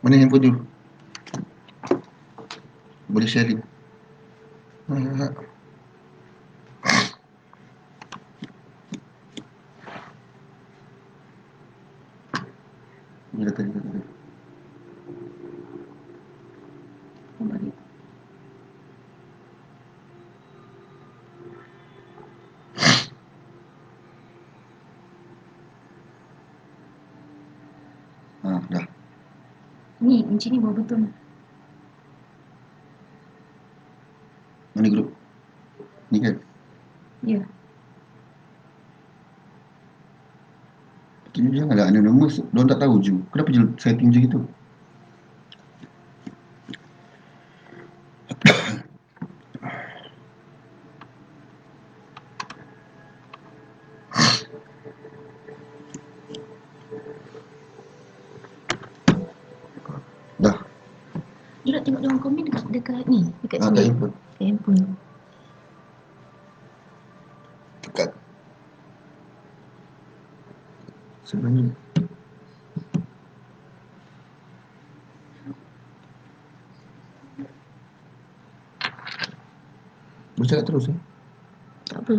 Mana handphone dulu? Boleh sharing. Bila tadi. Dah. Ni, kunci ni bawa betul. Mana grup? Ni kan? Ya. Jadi janganlah anonymous. Diorang tak tahu je. Kenapa je setting je gitu? Dah. You nak tengok diorang komen dekat ni, dekat Kat sini. handphone. Kat handphone. Tekan. Sebenarnya. Bercakap terus eh. Tak apa.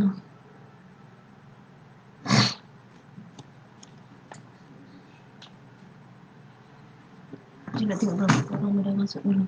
You nak tengok berapa orang dah masuk dulu.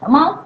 Tak mau?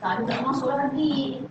Tadi tak masuk lagi.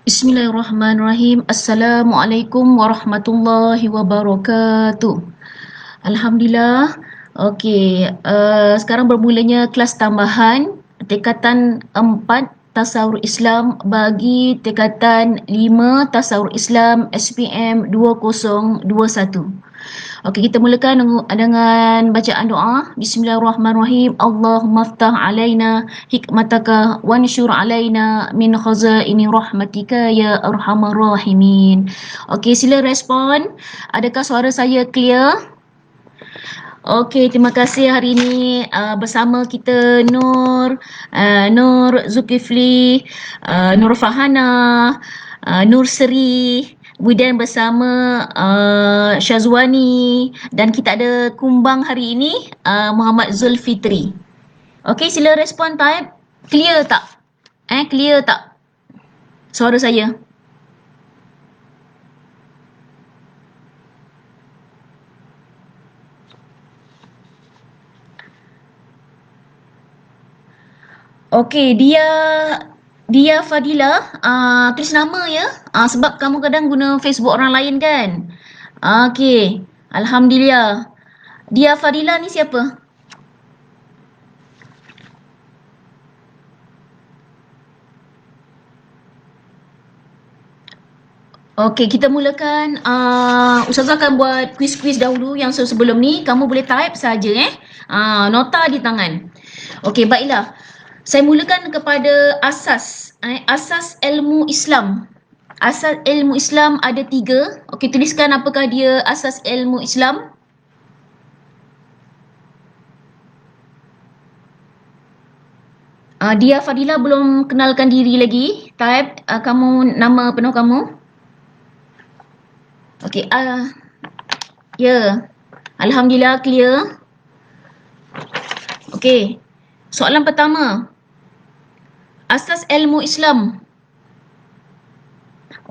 Bismillahirrahmanirrahim. Assalamualaikum warahmatullahi wabarakatuh. Alhamdulillah. Okey, sekarang bermulanya kelas tambahan tingkatan 4 Tasawur Islam bagi tingkatan 5 Tasawur Islam SPM 2021. Okey, kita mulakan dengan bacaan doa. Bismillahirrahmanirrahim. Allahumma ftah alaina hikmataka wanshur alaina min khazaini rahmatika ya arhamar rahimin. Okey, sila respon. Adakah suara saya clear? Okey, terima kasih hari ini bersama kita Nur Zulkifli, Nur Fahana, Nur Seri, kemudian bersama Syazwani, dan kita ada kumbang hari ini Muhammad Zulfitri. Okey, sila respon type. Clear tak? Clear tak suara saya? Okey, dia Fadila, tulis nama ya. Sebab kamu kadang guna Facebook orang lain kan. Okey, alhamdulillah. Dia Fadila ni siapa? Okey, kita mulakan. Ustazah akan buat quiz-quiz dahulu yang sebelum ni. Kamu boleh type saja nota di tangan. Okey, baiklah. Saya mulakan kepada asas. Asas ilmu Islam. Asas ilmu Islam ada 3. Okey, tuliskan apakah dia asas ilmu Islam. Dia Fadila belum kenalkan diri lagi. Type kamu, nama penuh kamu. Okey, ya. Alhamdulillah clear. Okey. Soalan pertama. Asas ilmu Islam.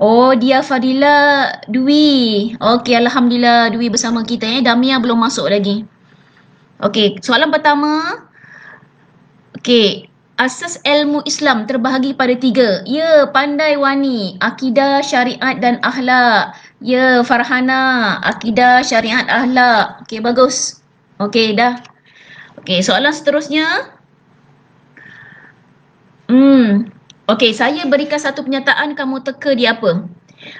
Oh, dia Fadila Dwi. Okey, alhamdulillah Dwi bersama kita Damia belum masuk lagi. Okey, soalan pertama. Okey, asas ilmu Islam terbahagi pada 3. Ya, pandai wani, akidah, syariat dan akhlak. Ya, Farhana, akidah, syariat, akhlak. Okey, bagus. Okey, dah. Okey, soalan seterusnya. Okey, saya berikan satu pernyataan, kamu teka dia apa.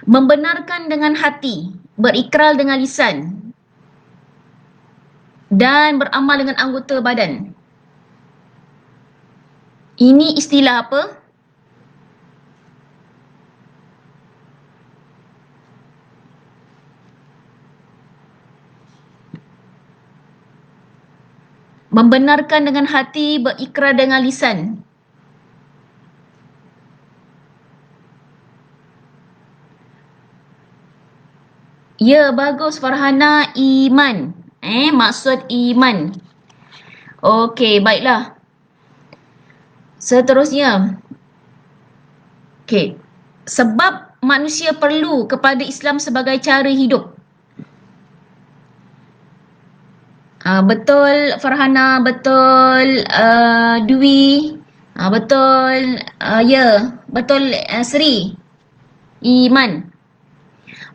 Membenarkan dengan hati, berikrar dengan lisan, dan beramal dengan anggota badan. Ini istilah apa? Membenarkan dengan hati, berikrar dengan lisan. Ya, bagus Farhana, iman. Maksud iman. Okey, baiklah. Seterusnya. Okey. Sebab manusia perlu kepada Islam sebagai cara hidup. Betul Farhana, betul Dwi. Betul ya, betul Sri. Iman.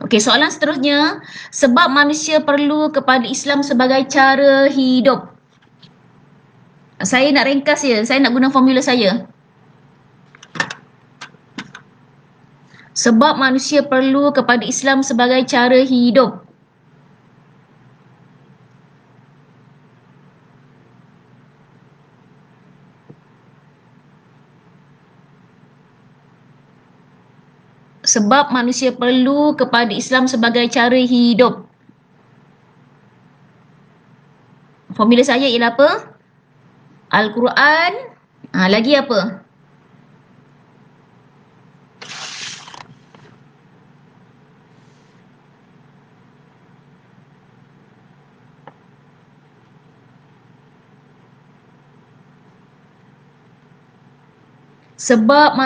Okey, soalan seterusnya. Sebab manusia perlu kepada Islam sebagai cara hidup. Saya nak ringkas je, saya nak guna formula saya. Sebab manusia perlu kepada Islam sebagai cara hidup. Sebab manusia perlu kepada Islam sebagai cara hidup. Formula saya ialah apa? Al-Quran. Lagi apa? Sebab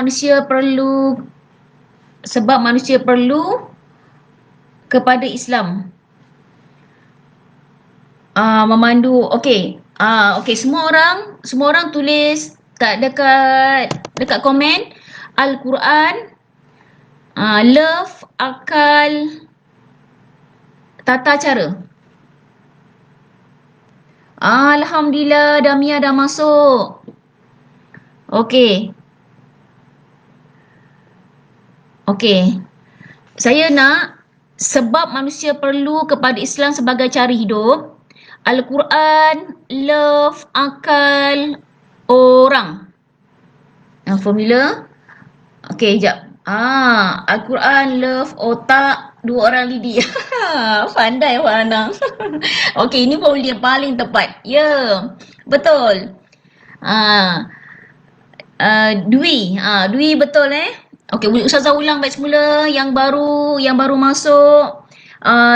manusia perlu kepada Islam. Memandu. Okey. Okey, semua orang tulis dekat komen Al-Quran, love, akal, tata cara. Alhamdulillah, Damia dah masuk. Okey. Okey. Saya nak sebab manusia perlu kepada Islam sebagai cara hidup. Al-Quran, love, akal, orang. Formula. Okey, jap. Al-Quran, love, otak, dua orang lidi. Pandai Farhana. Okey, ini formula yang paling tepat. Ya, betul. Dwi betul Okey, Ustazah ulang baik semula yang baru masuk.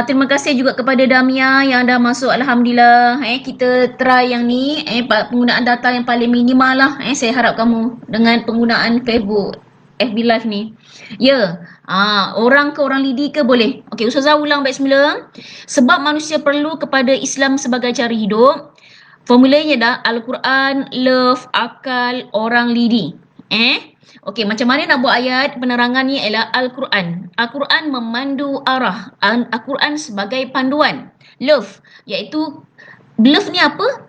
Terima kasih juga kepada Damia yang dah masuk. Alhamdulillah. Kita try yang ni penggunaan data yang paling minimal lah. Saya harap kamu dengan penggunaan Facebook FB Live ni. Ya. Orang ke orang lidi ke boleh. Okey, Ustazah ulang baik semula. Sebab manusia perlu kepada Islam sebagai cara hidup. Formulanya dah Al-Quran, love, akal, orang lidi. Okey, macam mana nak buat ayat? Penerangan ni ialah Al-Quran. Al-Quran memandu arah. Al-Quran sebagai panduan. Love, iaitu love ni apa?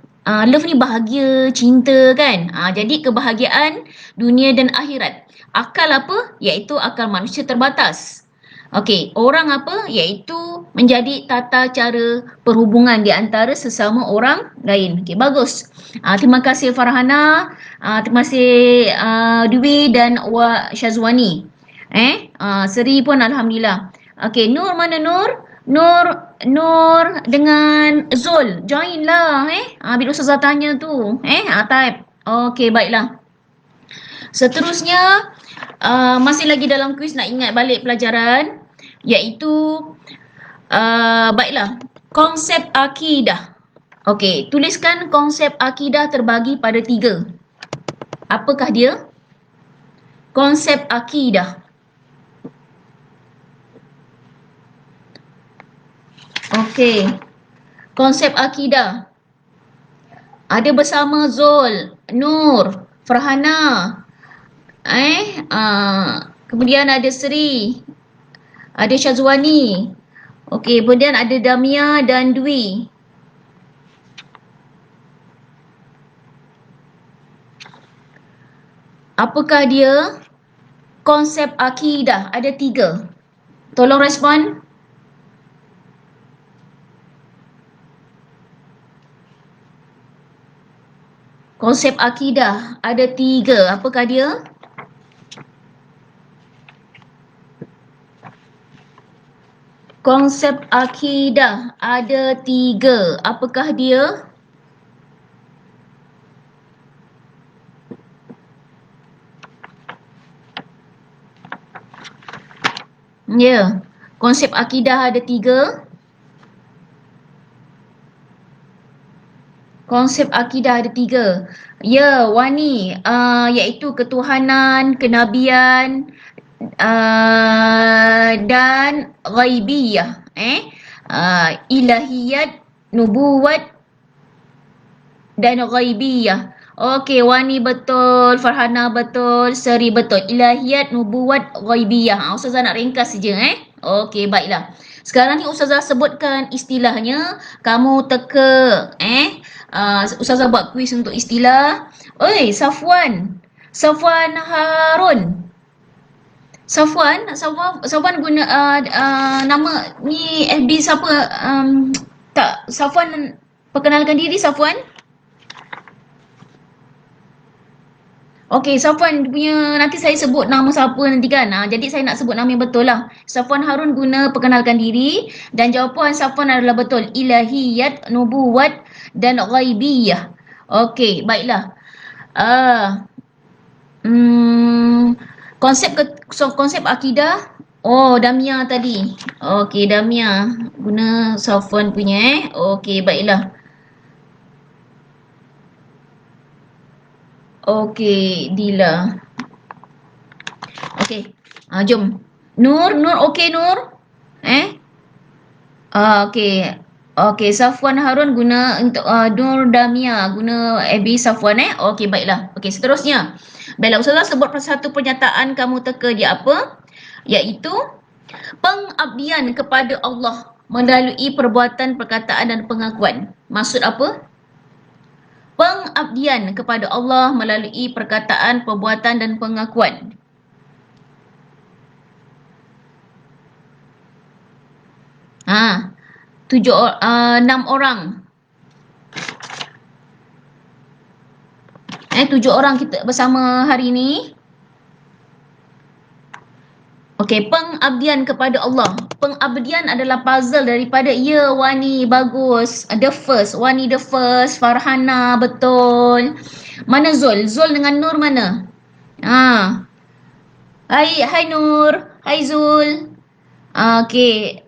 Love ni bahagia, cinta kan? Jadi kebahagiaan dunia dan akhirat. Akal apa? Iaitu akal manusia terbatas. Okey, orang apa? Iaitu menjadi tata cara perhubungan di antara sesama orang lain. Okey, bagus. Terima kasih Farhana. Terima kasih Dwi dan Wak Syazwani. Seri pun Alhamdulillah. Okey, Nur mana Nur? Nur dengan Zul. Join lah bila Ustazah tanya tu. Type. Okey, baiklah. Seterusnya, masih lagi dalam kuis nak ingat balik pelajaran. Iaitu, baiklah, konsep akidah. Okey, tuliskan konsep akidah terbagi pada 3. Apakah dia? Konsep akidah. Okey, konsep akidah. Ada bersama Zul, Nur, Farhana. Kemudian ada Sri, ada Syazwani. Okey, kemudian ada Damia dan Dwi. Apakah dia? Konsep akidah ada 3. Tolong respon. Konsep akidah ada 3. Apakah dia? Konsep akidah ada 3. Apakah dia? Ya. Konsep akidah ada 3. Konsep akidah ada 3. Ya, Wani, iaitu ketuhanan, kenabian, dan ghaibiyah. Ilahiyat, nubuwat dan ghaibiyah. Okey, Wani betul, Farhana betul, Seri betul. Ilahiyat, nubuwat, ghaibiyah. Ustazah nak ringkas saja Okey, baiklah. Sekarang ni Ustazah sebutkan istilahnya, kamu teka Ustazah buat kuis untuk istilah. Oi, Safwan. Safwan Harun. Safwan guna nama ni FB siapa? Tak, Safwan perkenalkan diri Safwan. Okey, Safwan punya nanti saya sebut nama siapa nanti kan. Jadi saya nak sebut nama yang betul lah. Safwan Harun guna perkenalkan diri dan jawapan Safwan adalah betul. Ilahiyat, nubuwat dan ghaibiyah. Okey, baiklah. Konsep akidah. Oh, Damia tadi. Okey, Damia guna Safwan punya Okey, baiklah. Okey, Dila. Okey. Jom. Nur okey Nur? Okey. Okey, Safwan Harun guna untuk Nur Damia guna Abi Safwan Okey, baiklah. Okey, seterusnya. Baiklah, Ustazah sebut satu pernyataan, kamu teka dia apa? Iaitu pengabdian kepada Allah melalui perbuatan, perkataan dan pengakuan. Maksud apa? Pengabdian kepada Allah melalui perkataan, perbuatan dan pengakuan. Enam orang. 7 orang kita bersama hari ini. Okey, pengabdian kepada Allah. Pengabdian adalah puzzle daripada Wani, bagus. The first, Wani the first, Farhana betul. Mana Zul? Zul dengan Nur mana? Hai Nur, hai Zul. Okey.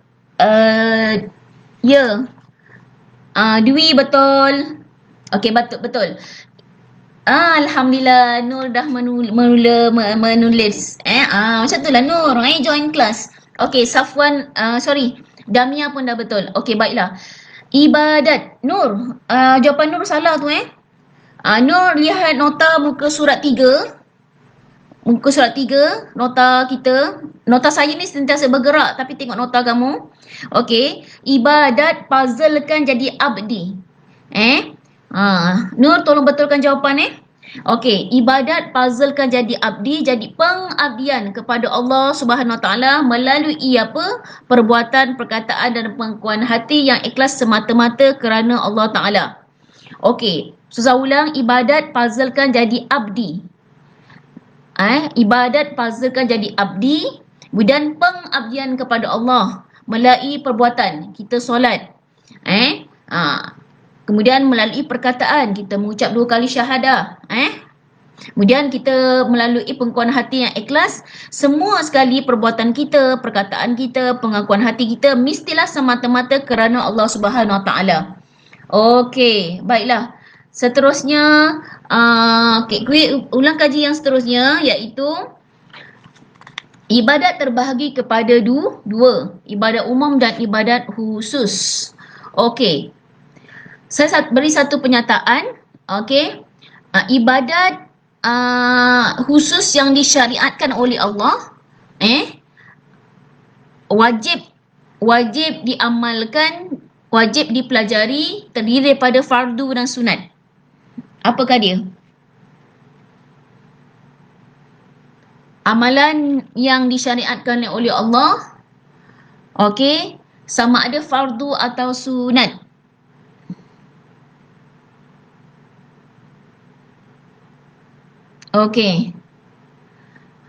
Dwi betul. Okey, betul. Alhamdulillah, Nur dah menulis. Macam tu lah Nur. Join kelas. Okey, Safwan, Damia pun dah betul. Okey, baiklah. Ibadat. Nur, jawapan Nur salah tu Nur, lihat nota muka surat 3. Muka surat 3, nota kita. Nota saya ni sentiasa bergerak, tapi tengok nota kamu. Okey, ibadat puzzlekan jadi abdi. Nur, tolong betulkan jawapan Okey, ibadat puzzlekan jadi abdi, jadi pengabdian kepada Allah Subhanahu Wa Taala melalui apa? Perbuatan, perkataan dan pengakuan hati yang ikhlas semata-mata kerana Allah Taala. Okey, Ustazah ulang, ibadat puzzlekan jadi abdi. Ibadat puzzlekan jadi abdi dan pengabdian kepada Allah melalui perbuatan, kita solat. Kemudian melalui perkataan, kita mengucap 2 kali syahadah. Kemudian kita melalui pengakuan hati yang ikhlas. Semua sekali perbuatan kita, perkataan kita, pengakuan hati kita mestilah semata-mata kerana Allah Subhanahu Wa Taala. Okey, baiklah. Seterusnya, ulang kaji yang seterusnya, iaitu ibadat terbahagi kepada dua, ibadat umum dan ibadat khusus. Okey. Saya beri satu pernyataan. Okey. Ibadat khusus yang disyariatkan oleh Allah wajib diamalkan, wajib dipelajari, terdiri daripada fardu dan sunat. Apakah dia? Amalan yang disyariatkan oleh Allah, okey, sama ada fardu atau sunat. Okey.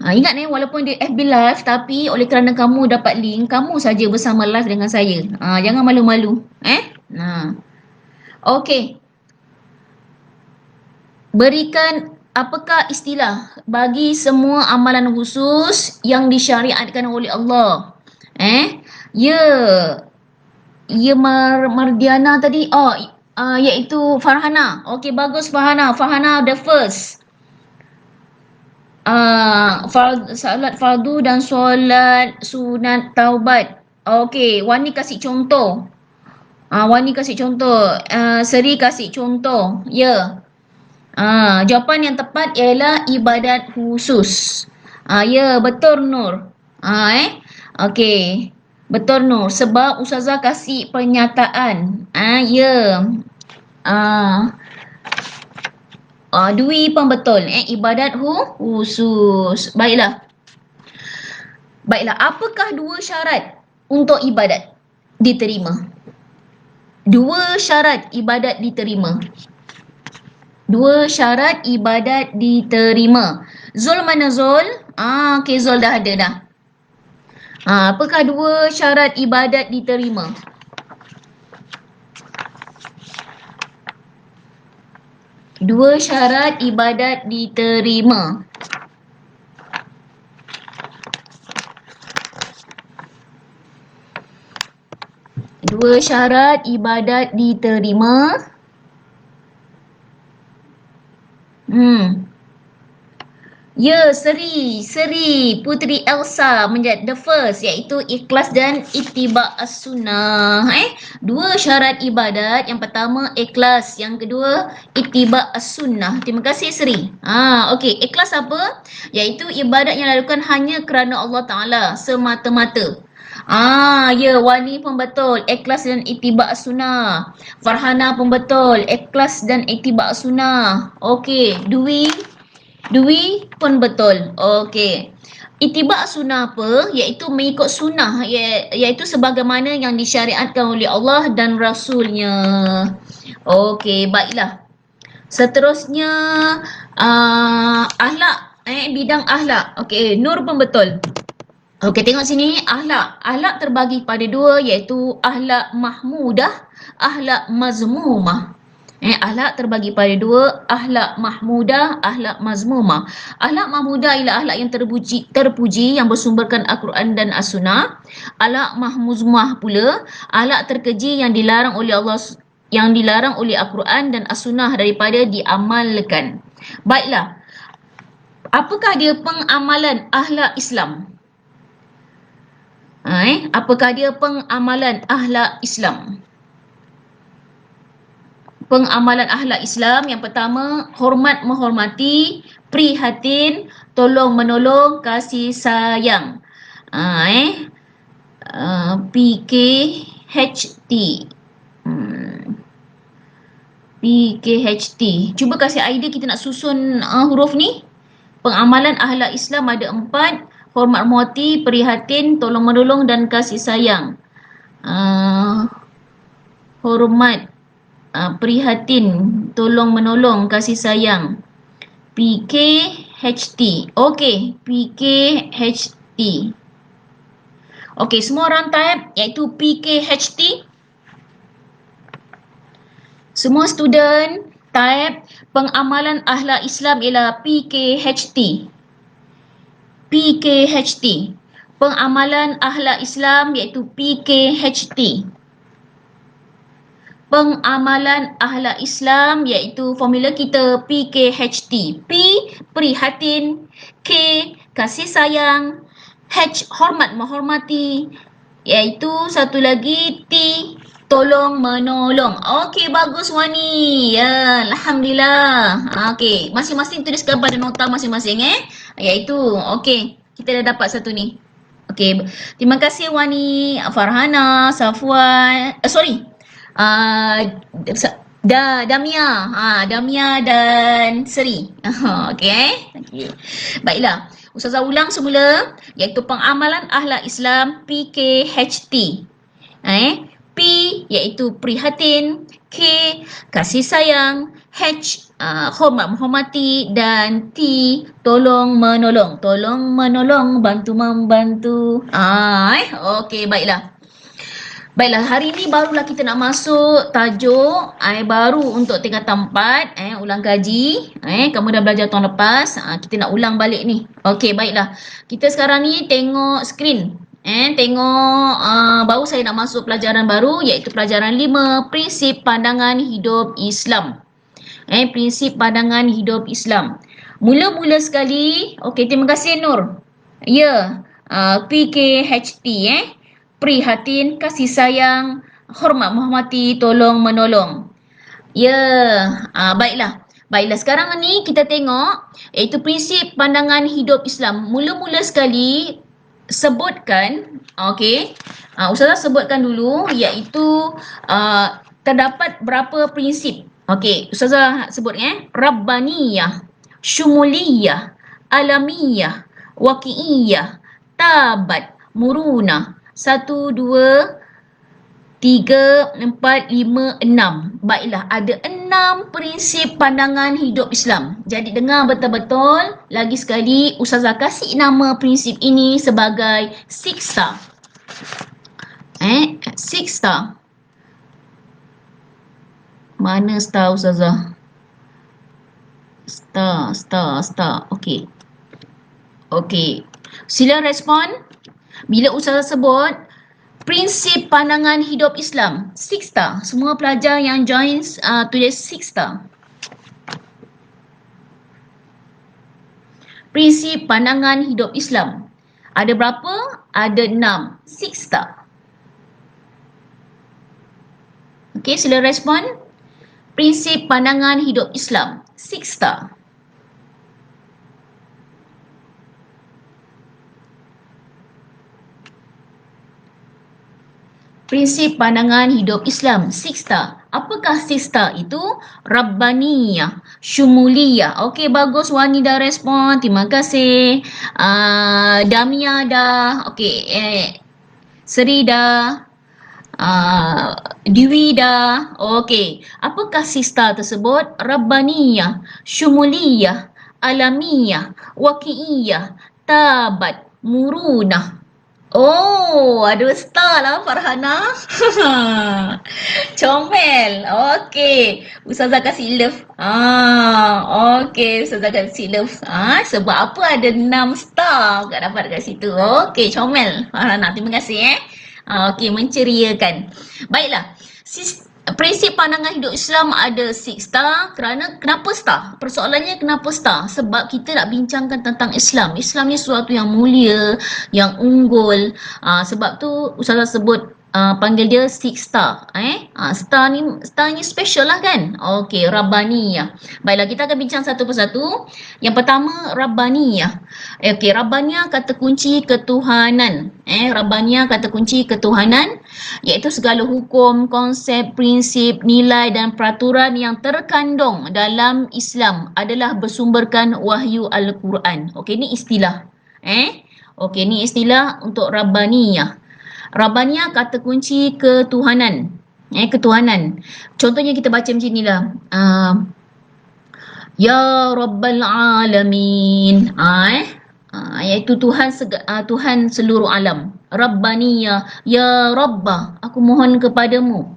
Ingat walaupun dia FB live, tapi oleh kerana kamu dapat link, kamu saja bersama live dengan saya. Jangan malu-malu. Okey. Berikan apakah istilah bagi semua amalan khusus yang disyariatkan oleh Allah? Ya, ya Mardiana tadi. Iaitu Farhana. Okey, bagus Farhana. Farhana the first. Salat fardu dan solat sunat taubat. Okey, Wani kasih contoh. Wani kasih contoh. Seri kasih contoh. Ya. Jawapan yang tepat ialah ibadat khusus. Ya, betul Nur. Okey. Betul Nur. Sebab Ustazah kasih pernyataan. Ya. Dwi pun betul. Ibadat khusus. Baiklah. Apakah dua syarat untuk ibadat diterima? Dua syarat ibadat diterima. Zul mana Zul? Okay, Zul dah ada dah. Apakah dua syarat ibadat diterima? Dua syarat ibadat diterima. Dua syarat ibadat diterima. Ya, Seri Putri Elsa menjadi the first, iaitu ikhlas dan ittiba' as-sunnah. Dua syarat ibadat, yang pertama ikhlas, yang kedua ittiba' as-sunnah. Terima kasih Seri. Okey, ikhlas apa? Iaitu ibadat yang dilakukan hanya kerana Allah Taala semata-mata. Ya, Wani pun betul. Ikhlas dan ittiba' as-sunnah. Farhana pun betul. Ikhlas dan ittiba' as-sunnah. Okey, Dwi pun betul. Okey. Ittiba' sunnah apa? Iaitu mengikut sunnah, iaitu sebagaimana yang disyariatkan oleh Allah dan Rasulnya. Okey, baiklah. Seterusnya akhlak, bidang akhlak. Okey, Nur pun betul. Okey, tengok sini, akhlak. Akhlak terbagi pada dua, iaitu akhlak mahmudah, akhlak mazmumah. Akhlak terbagi pada dua, akhlak mahmudah, akhlak mazmumah. Akhlak mahmudah ialah akhlak yang terpuji yang bersumberkan Al-Quran dan As-Sunnah. Akhlak mahmuzmah pula, akhlak terkeji yang dilarang oleh Al-Quran dan As-Sunnah daripada diamalkan. Baiklah. Apakah dia pengamalan akhlak Islam? Apakah dia pengamalan akhlak Islam? Pengamalan akhlak Islam yang pertama, hormat menghormati, prihatin, tolong menolong, kasih sayang. PKHT. PKHT. Cuba kasih idea kita nak susun huruf ni. Pengamalan akhlak Islam ada 4. Hormat menghormati, prihatin, tolong menolong dan kasih sayang. Hormat, prihatin, tolong menolong, kasih sayang. PKHT. Okey, PKHT. Okey, semua orang type iaitu PKHT. Semua student type pengamalan akhlak Islam ialah PKHT. PKHT. Pengamalan akhlak Islam iaitu PKHT. Pengamalan akhlak Islam iaitu formula kita PKHT. P, prihatin. K, kasih sayang. H, hormat menghormati. Iaitu satu lagi T, tolong menolong. Okey, bagus Wani. Ya, Alhamdulillah. Okey, masing-masing tuliskan pada nota masing-masing Iaitu, okey, kita dah dapat satu ni. Okey, terima kasih Wani, Farhana, Safwan. Damia. Damia dan Seri. Okey. Baiklah. Ustazah ulang semula, iaitu pengamalan akhlak Islam PKHT. P iaitu prihatin, K kasih sayang, H hormat menghormati dan T tolong menolong. Tolong menolong, bantu membantu. Okey, baiklah. Baiklah, hari ni barulah kita nak masuk tajuk baru untuk tingkatan 4, ulang kaji. Kamu dah belajar tahun lepas, kita nak ulang balik ni. Okey, baiklah. Kita sekarang ni tengok skrin. Tengok baru saya nak masuk pelajaran baru iaitu pelajaran 5, prinsip pandangan hidup Islam. Prinsip pandangan hidup Islam. Mula-mula sekali, okey, terima kasih Nur. Ya, PKHT prihatin, kasih sayang, hormat menghormati, tolong menolong. Ya, baiklah. Baiklah, sekarang ni kita tengok iaitu prinsip pandangan hidup Islam. Mula-mula sekali sebutkan, okey. Ustazah sebutkan dulu iaitu terdapat berapa prinsip. Okey, Ustazah sebut Rabbaniyah, Syumuliyah, Alamiyah, Waqi'iyah, Tabat, Muruna. 1, 2, 3, 4, 5, 6. Baiklah, ada 6 prinsip pandangan hidup Islam. Jadi dengar betul-betul. Lagi sekali, Ustazah kasih nama prinsip ini sebagai 6 star. 6 star. Mana star Ustazah? Star. Okey. Okey. Sila respon. Bila Ustazah sebut prinsip pandangan hidup Islam, 6 star. Semua pelajar yang join tulis 6 star. Prinsip pandangan hidup Islam. Ada berapa? Ada 6. 6 star. Okey, sila respon. Prinsip pandangan hidup Islam, 6 star. Prinsip pandangan hidup Islam, 6 star. Apakah 6 star itu? Rabbaniyah, Syumuliyah. Okey, bagus. Wani dah respon. Terima kasih. Damia dah. Okey, Seri dah. Dewi dah. Okey. Apakah 6 star tersebut? Rabbaniyah, Syumuliyah, Alamiyah, Waqi'iyah, Tabat, Murunah. Oh, ada star lah Farhana. Comel. Okey. Ustazah kasih love. Okey, Ustazah kasih love. Sebab apa ada 6 star kat dapat dekat situ. Okey, comel Farhana. Terima kasih okey, menceriakan. Baiklah. Prinsip pandangan hidup Islam ada 6 star. Kenapa star? Persoalannya kenapa star? Sebab kita nak bincangkan tentang Islam. Islam ni sesuatu yang mulia, yang unggul. Sebab tu Ustazah sebut panggil dia 6 star. Star ni special lah kan? Okey, Rabbaniyah. Baiklah, kita akan bincang satu persatu. Yang pertama, Rabbaniyah. Okey, Rabbaniyah kata kunci ketuhanan. Rabbaniyah kata kunci ketuhanan, iaitu segala hukum, konsep, prinsip, nilai dan peraturan yang terkandung dalam Islam adalah bersumberkan wahyu Al-Quran. Okey, ni istilah. Okey, ni istilah untuk Rabbaniyah. Rabbaniyah kata kunci ketuhanan. Ketuhanan. Contohnya kita baca macam inilah. Ya Rabbal Alamin. Iaitu Tuhan seluruh alam. Rabbaniyah, ya Rabbah, aku mohon kepadamu.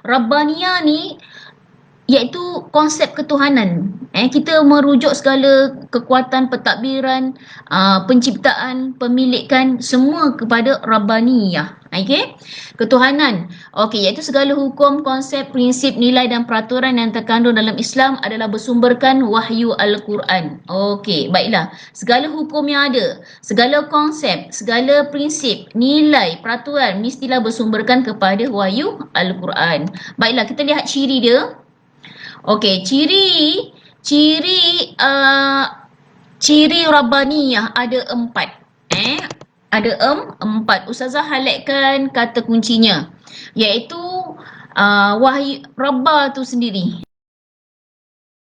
Rabbaniyah ni iaitu konsep ketuhanan. Kita merujuk segala kekuatan pentadbiran, penciptaan, pemilikan semua kepada Rabbaniyah. Okey? Ketuhanan. Okey, iaitu segala hukum, konsep, prinsip, nilai dan peraturan yang terkandung dalam Islam adalah bersumberkan wahyu Al-Quran. Okey, baiklah. Segala hukum yang ada, segala konsep, segala prinsip, nilai, peraturan mestilah bersumberkan kepada wahyu Al-Quran. Baiklah, kita lihat ciri dia. Okey, ciri Rabbaniyah ada 4. Ada 4. Ustazah highlightkan kata kuncinya, iaitu wahyu Rabbah tu sendiri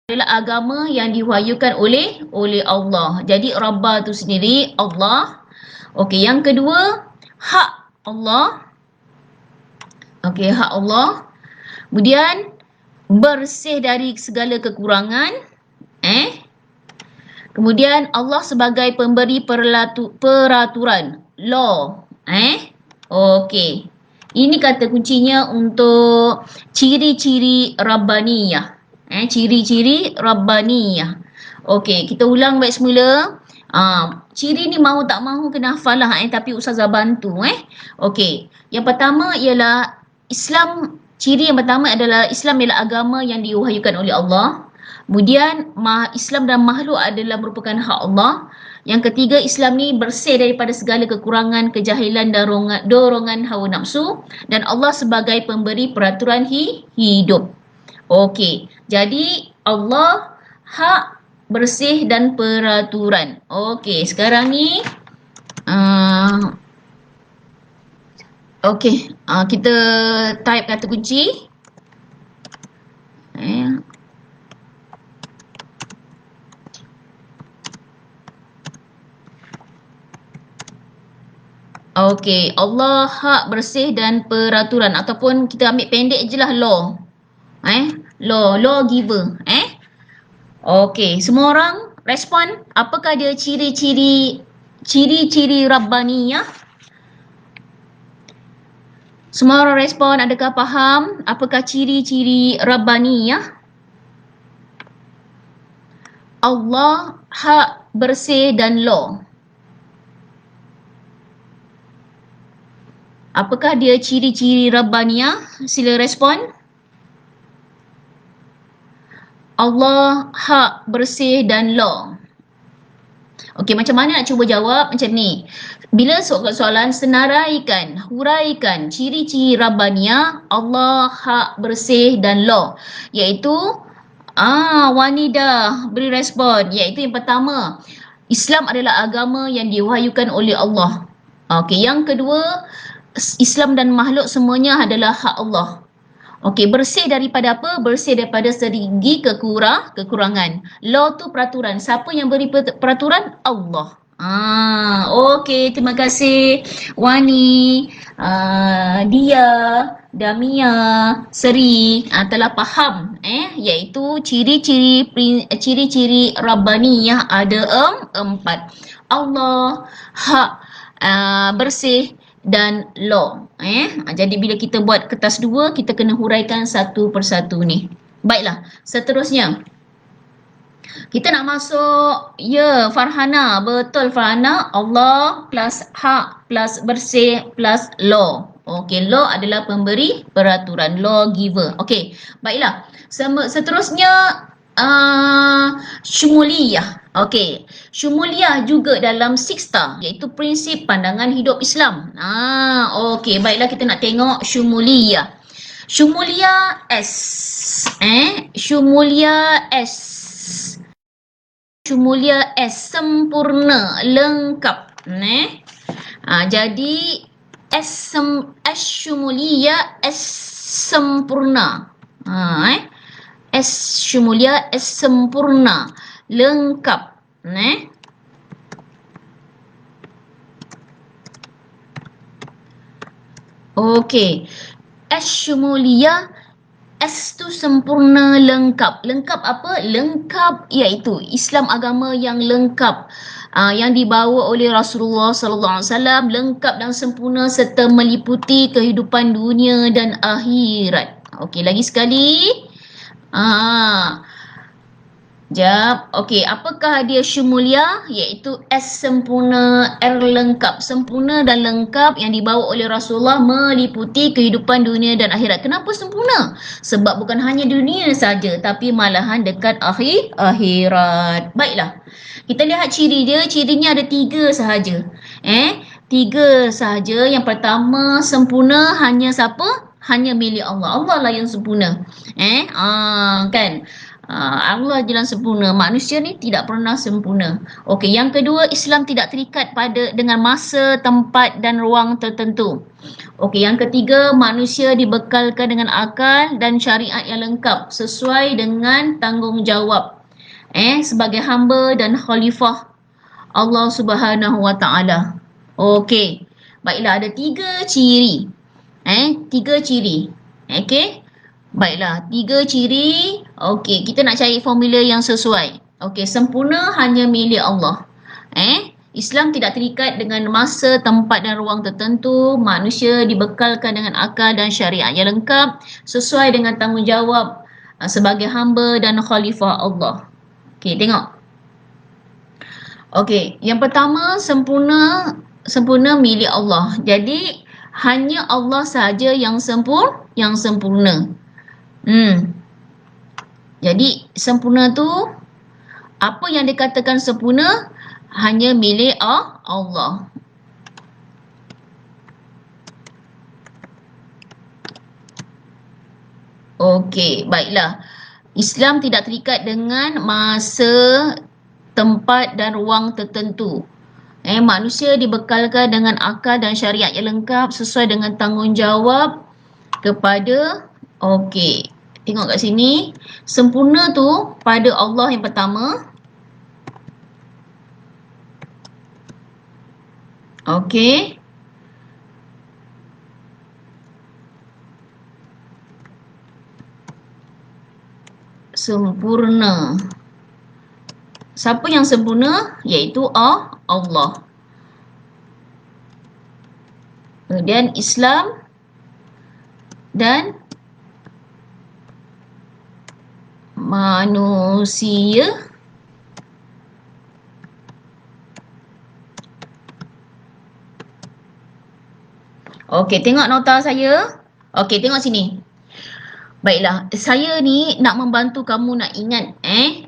adalah agama yang diwahyukan oleh Allah. Jadi Rabbah tu sendiri Allah. Okey, yang kedua, hak Allah. Okey, hak Allah. Kemudian bersih dari segala kekurangan. Kemudian Allah sebagai pemberi peraturan, law. Okey. Ini kata kuncinya untuk ciri-ciri Rabbaniyah. Ciri-ciri Rabbaniyah. Okey, kita ulang baik semula. Ciri ni mahu tak mahu kena hafal lah tapi Ustazah bantu Okey. Yang pertama ialah Islam, ciri yang pertama adalah Islam ialah agama yang diwahyukan oleh Allah. Kemudian Islam dan makhluk adalah merupakan hak Allah. Yang ketiga, Islam ni bersih daripada segala kekurangan, kejahilan dan dorongan hawa nafsu, dan Allah sebagai pemberi peraturan hidup. Okey. Jadi Allah hak, bersih dan peraturan. Okey, sekarang ni okey, kita type kata kunci. Okey, Allah hak, bersih dan peraturan, ataupun kita ambil pendek je lah law. Law giver. Okey, semua orang respon. Apakah dia ciri-ciri Rabbaniyah? Semua orang respon, adakah faham apakah ciri-ciri Rabbaniyah? Allah hak, bersih dan law. Apakah dia ciri-ciri Rabbaniyah? Sila respon. Allah hak, bersih dan law. Okey, macam mana nak cuba jawab? Macam ni. Bila soalan senaraikan, huraikan ciri-ciri Rabbaniyah, Allah hak, bersih dan law. Iaitu Wanidah beri respon. Iaitu yang pertama, Islam adalah agama yang diwahyukan oleh Allah. Okey, yang kedua, Islam dan makhluk semuanya adalah hak Allah. Okey, bersih daripada apa? Bersih daripada segi kekurangan. Law tu peraturan. Siapa yang beri peraturan? Allah. Okey, terima kasih Wani, Dia, Damia, Seri telah faham iaitu ciri-ciri Rabbaniyah ada 4. Allah, hak, bersih dan law. Jadi bila kita buat kertas 2, kita kena huraikan satu persatu ni. Baiklah, seterusnya kita nak masuk, Farhana, betul Farhana, Allah plus hak plus bersih plus law. Okey, law adalah pemberi peraturan, law giver. Okey, baiklah. Seterusnya Syumuliyah. Okey, Syumuliyah juga dalam 6 star, iaitu prinsip pandangan hidup Islam. Okey, baiklah, kita nak tengok Syumuliyah. Syumuliyah S. Syumuliyah S. Syumuliyah S, sempurna, lengkap. Jadi S Syumuliyah S sempurna. S Syumuliyah S sempurna, lengkap. Okey. S Syumuliyah, S tu sempurna, lengkap. Lengkap apa? Lengkap iaitu Islam agama yang lengkap, yang dibawa oleh Rasulullah sallallahu alaihi wasallam, lengkap dan sempurna serta meliputi kehidupan dunia dan akhirat. Okey, lagi sekali. Okey, apakah dia Syumuliyah? Iaitu S sempurna, R lengkap. Sempurna dan lengkap yang dibawa oleh Rasulullah, meliputi kehidupan dunia dan akhirat. Kenapa sempurna? Sebab bukan hanya dunia saja, tapi malahan dekat akhirat. Baiklah, kita lihat ciri dia. Cirinya ada 3 sahaja. 3 sahaja. Yang pertama, sempurna hanya siapa? Hanya milik Allah. Allah lah yang sempurna. Kan? Allah je yang sempurna. Manusia ni tidak pernah sempurna. Okey, yang kedua, Islam tidak terikat dengan masa, tempat dan ruang tertentu. Okey, yang ketiga, manusia dibekalkan dengan akal dan syariat yang lengkap sesuai dengan tanggungjawab sebagai hamba dan khalifah Allah Subhanahu wa taala. Okey. Baiklah, ada 3 ciri. 3 ciri. Okey. Baiklah, 3 ciri. Okey, kita nak cari formula yang sesuai. Okey, sempurna hanya milik Allah. Islam tidak terikat dengan masa, tempat dan ruang tertentu. Manusia dibekalkan dengan akal dan syariat yang lengkap sesuai dengan tanggungjawab sebagai hamba dan khalifah Allah. Okey, tengok. Okey, yang pertama sempurna milik Allah. Jadi hanya Allah sahaja yang sempurna. Jadi sempurna tu apa yang dikatakan sempurna hanya milik Allah. Okey, baiklah. Islam tidak terikat dengan masa, tempat dan ruang tertentu. Manusia dibekalkan dengan akal dan syariat yang lengkap sesuai dengan tanggungjawab kepada, okey, tengok kat sini, sempurna tu pada Allah yang pertama. Okey. Sempurna. Siapa yang sempurna? Iaitu Allah. Kemudian Islam dan manusia okey, tengok nota saya. Okey, tengok sini. Baiklah, saya ni nak membantu kamu nak ingat,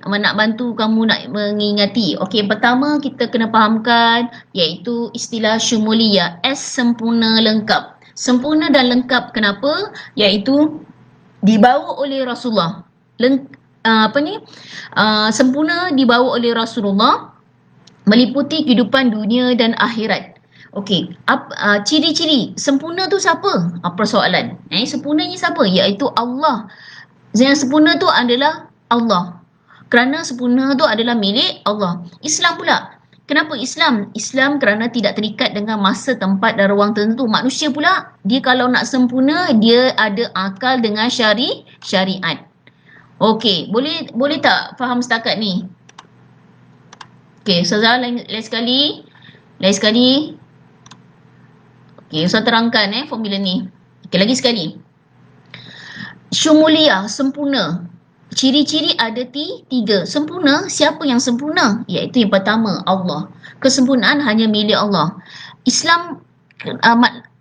nak bantu kamu nak mengingati. Okey, pertama kita kena fahamkan iaitu istilah syumuliyah, S sempurna lengkap. Sempurna dan lengkap kenapa? Iaitu dibawa oleh Rasulullah. Sempurna dibawa oleh Rasulullah meliputi kehidupan dunia dan akhirat. Okey, ciri-ciri sempurna tu siapa? Persoalan. Sempurnanya siapa? Iaitu Allah. Yang sempurna tu adalah Allah. Kerana sempurna tu adalah milik Allah. Islam pula. Kenapa Islam? Islam kerana tidak terikat dengan masa, tempat dan ruang tertentu. Manusia pula, dia kalau nak sempurna, dia ada akal dengan syariat. Okey, boleh tak faham setakat ni? Okey, Ustazah lain sekali. Okey, Ustaz terangkan formula ni. Okey, lagi sekali. Syumuliyah, sempurna. Ciri-ciri ada tiga. Sempurna, siapa yang sempurna? Iaitu yang pertama, Allah. Kesempurnaan hanya milik Allah. Islam,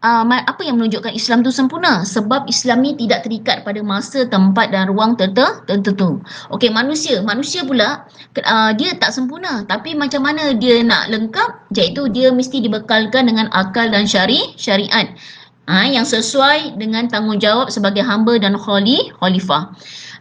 apa yang menunjukkan Islam tu sempurna? Sebab Islam ni tidak terikat pada masa, tempat dan ruang tertentu. Okey, manusia pula dia tak sempurna, tapi macam mana dia nak lengkap? Iaitu dia mesti dibekalkan dengan akal dan syariat yang sesuai dengan tanggungjawab sebagai hamba dan khalifah.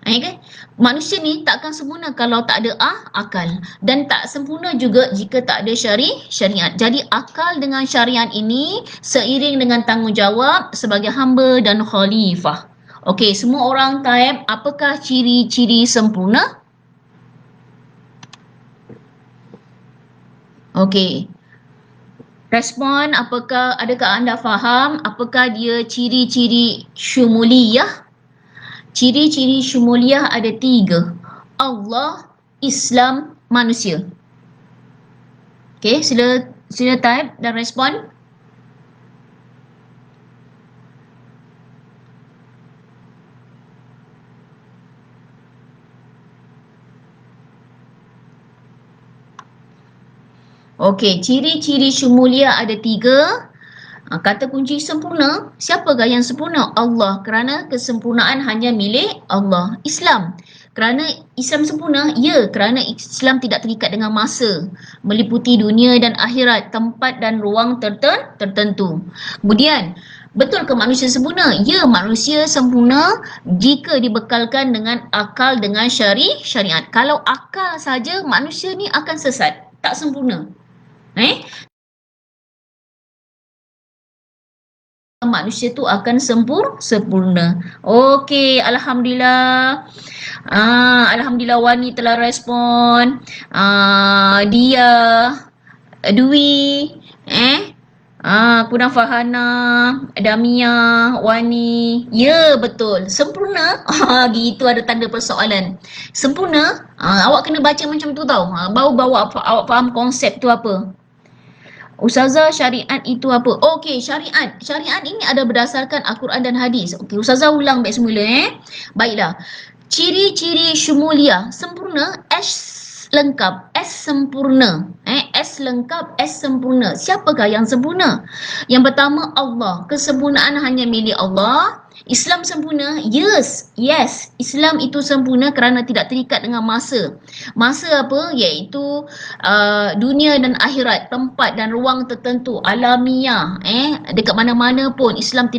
Kan? Manusia ni takkan sempurna kalau tak ada akal, dan tak sempurna juga jika tak ada syariat. Jadi akal dengan syariat ini seiring dengan tanggungjawab sebagai hamba dan khalifah. Okey, semua orang type apakah ciri-ciri sempurna? Okey. Respon, adakah anda faham apakah dia ciri-ciri syumuliyah? Ciri-ciri syumuliyah ada 3. Allah, Islam, manusia. Okey, sila type dan respon. Okey, ciri-ciri syumuliyah ada 3. Kata kunci sempurna, siapakah yang sempurna? Allah, kerana kesempurnaan hanya milik Allah. Islam, kerana Islam sempurna? Ya, kerana Islam tidak terikat dengan masa, meliputi dunia dan akhirat, tempat dan ruang tertentu. Kemudian, betul ke manusia sempurna? Ya, manusia sempurna jika dibekalkan dengan akal dengan syariat. Kalau akal saja, manusia ni akan sesat, tak sempurna. Manusia tu akan sempurna. Okey, alhamdulillah. Alhamdulillah Wani telah respon. Dia, Dwi, Kuna Fahana, Damia, Wani. Ya, betul. Sempurna. Gitu ada tanda persoalan. Sempurna, awak kena baca macam tu tau. Baru awak faham konsep tu apa. Ustazah, syariat itu apa? Okey, syariat. Syariat ini ada berdasarkan Al-Quran dan hadis. Okey, Ustazah ulang baik semula. Baiklah. Ciri-ciri syumuliyah, sempurna, S lengkap. S S sempurna. S lengkap, S sempurna. Siapakah yang sempurna? Yang pertama Allah. Kesempurnaan hanya milik Allah. Islam sempurna? Yes. Islam itu sempurna kerana tidak terikat dengan masa. Masa apa? Iaitu dunia dan akhirat, tempat dan ruang tertentu, alamiah. Dekat mana-mana pun Islam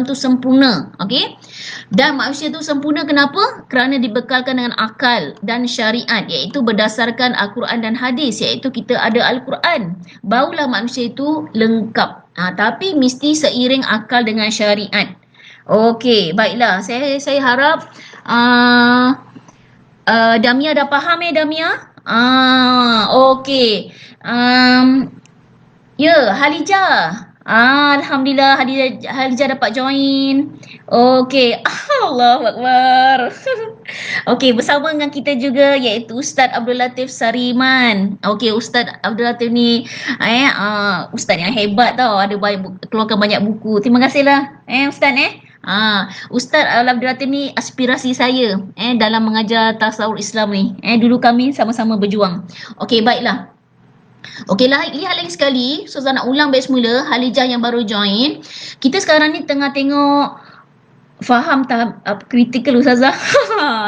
tu sempurna. Okey? Dan manusia tu sempurna kenapa? Kerana dibekalkan dengan akal dan syariat, iaitu berdasarkan Al-Quran dan hadis, iaitu kita ada Al-Quran. Barulah manusia itu lengkap. Tapi mesti seiring akal dengan syariat. Okey, baiklah. Saya harap Damia dah faham Damia? Okey. Halijah. Alhamdulillah Halijah dapat join. Okey. Allahu Akbar. Okey, bersama dengan kita juga iaitu Ustaz Abdul Latif Sariman. Okey, Ustaz Abdul Latif ni ustaz yang hebat tau, ada keluarkan banyak buku. Terima kasihlah Ustaz Ustaz Abdul Latif ni aspirasi saya dalam mengajar tasawuf Islam ni. Dulu kami sama-sama berjuang. Okey, baiklah. Okey, lihat lagi sekali. Ustazah nak ulang balik semula. Halijah yang baru join. Kita sekarang ni tengah tengok faham tahap kritikal Ustazah.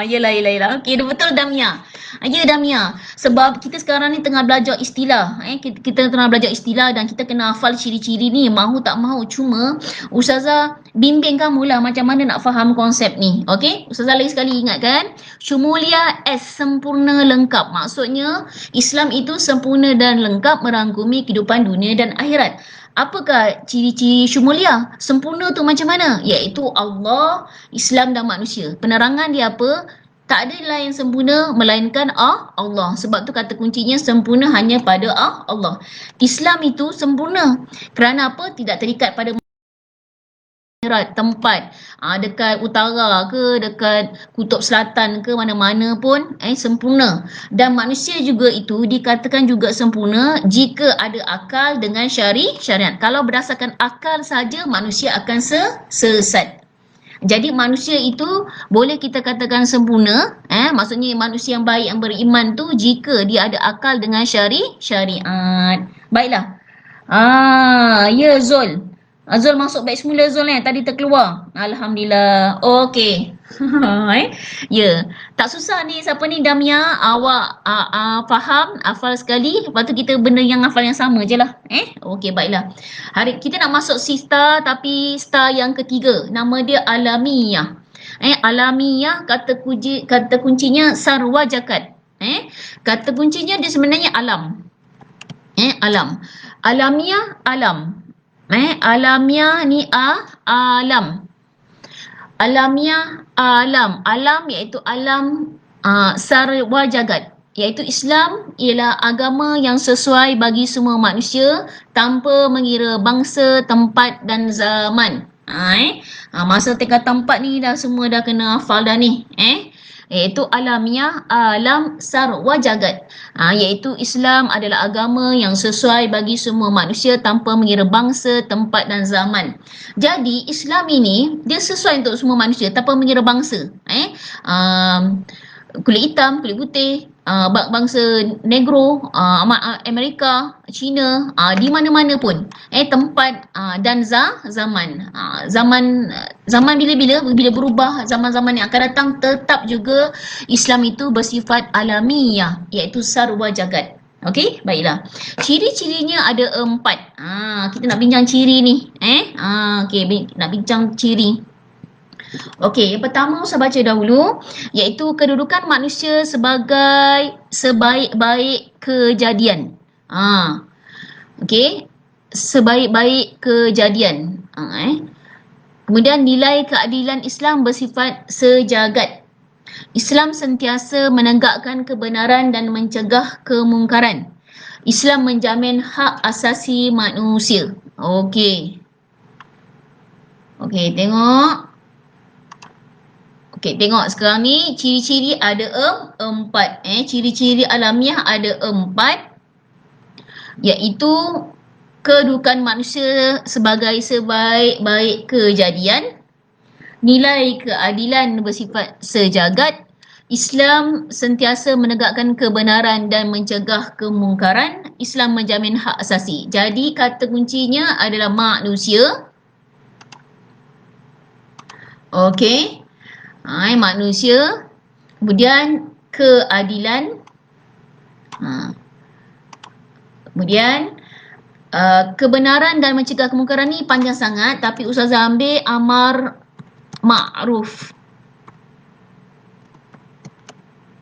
Yelah. Okey, betul Damia. Ya Damia. Sebab kita sekarang ni tengah belajar istilah. Kita tengah belajar istilah dan kita kena hafal ciri-ciri ni. Mahu tak mahu. Cuma Ustazah bimbing kamu lah macam mana nak faham konsep ni. Okey? Ustazah lagi sekali ingatkan. Syumuliah S sempurna lengkap. Maksudnya Islam itu sempurna dan lengkap merangkumi kehidupan dunia dan akhirat. Apakah ciri-ciri syumuliah? Sempurna tu macam mana? Iaitu Allah, Islam dan manusia. Penerangan dia apa? Tak ada lain sempurna melainkan Allah. Sebab tu kata kuncinya sempurna hanya pada Allah. Islam itu sempurna. Kerana apa? Tidak terikat pada tempat dekat utara ke, dekat kutub selatan ke, mana-mana pun sempurna. Dan manusia juga itu dikatakan juga sempurna jika ada akal dengan syariat. Kalau berdasarkan akal saja manusia akan sesat. Jadi manusia itu boleh kita katakan sempurna, maksudnya manusia yang baik yang beriman tu jika dia ada akal dengan syariat. Baiklah. Ya Zul. Zul masuk baik semula Zul tadi terkeluar. Alhamdulillah. Okey. Ya. Tak susah ni siapa ni Damia, awak faham, hafal sekali. Lepas tu kita benda yang hafal yang sama je lah. Okey, baiklah. Hari kita nak masuk si star tapi star yang ketiga. Nama dia alamiah. Alamiah kata kuncinya sarwa jakat. Kata kuncinya dia sebenarnya alam. Alam. Alamiah alam. Alamiah ni alam. Alamiah alam. Alam iaitu alam sarwa jagat. Iaitu Islam ialah agama yang sesuai bagi semua manusia tanpa mengira bangsa, tempat dan zaman. Masa tingkat tempat ni dah semua dah kena hafal dah ni. Iaitu alamiah alam sarwa jagat. Iaitu Islam adalah agama yang sesuai bagi semua manusia tanpa mengira bangsa, tempat dan zaman. Jadi Islam ini dia sesuai untuk semua manusia tanpa mengira bangsa. Kulit hitam, kulit putih, bangsa negro, Amerika, China, di mana-mana pun. Tempat dan zaman. Zaman bila berubah, zaman-zaman yang akan datang tetap juga Islam itu bersifat alamiah, iaitu sarwa jagat. Okey, baiklah. Ciri-cirinya ada 4. Kita nak bincang ciri ni. Okey, nak bincang ciri. Okey, yang pertama saya baca dahulu iaitu kedudukan manusia sebagai sebaik-baik kejadian. Okey, sebaik-baik kejadian. Kemudian nilai keadilan Islam bersifat sejagat. Islam sentiasa menegakkan kebenaran dan mencegah kemungkaran. Islam menjamin hak asasi manusia. Okey. Okey, tengok. Okey, tengok sekarang ni ciri-ciri ada 4. Ciri-ciri alamiah ada 4. Iaitu kedudukan manusia sebagai sebaik-baik kejadian. Nilai keadilan bersifat sejagat. Islam sentiasa menegakkan kebenaran dan mencegah kemungkaran. Islam menjamin hak asasi. Jadi kata kuncinya adalah manusia. Okey. Manusia. Kemudian keadilan. Kemudian kebenaran dan mencegah kemungkaran ni panjang sangat, tapi Ustazah ambil amar ma'ruf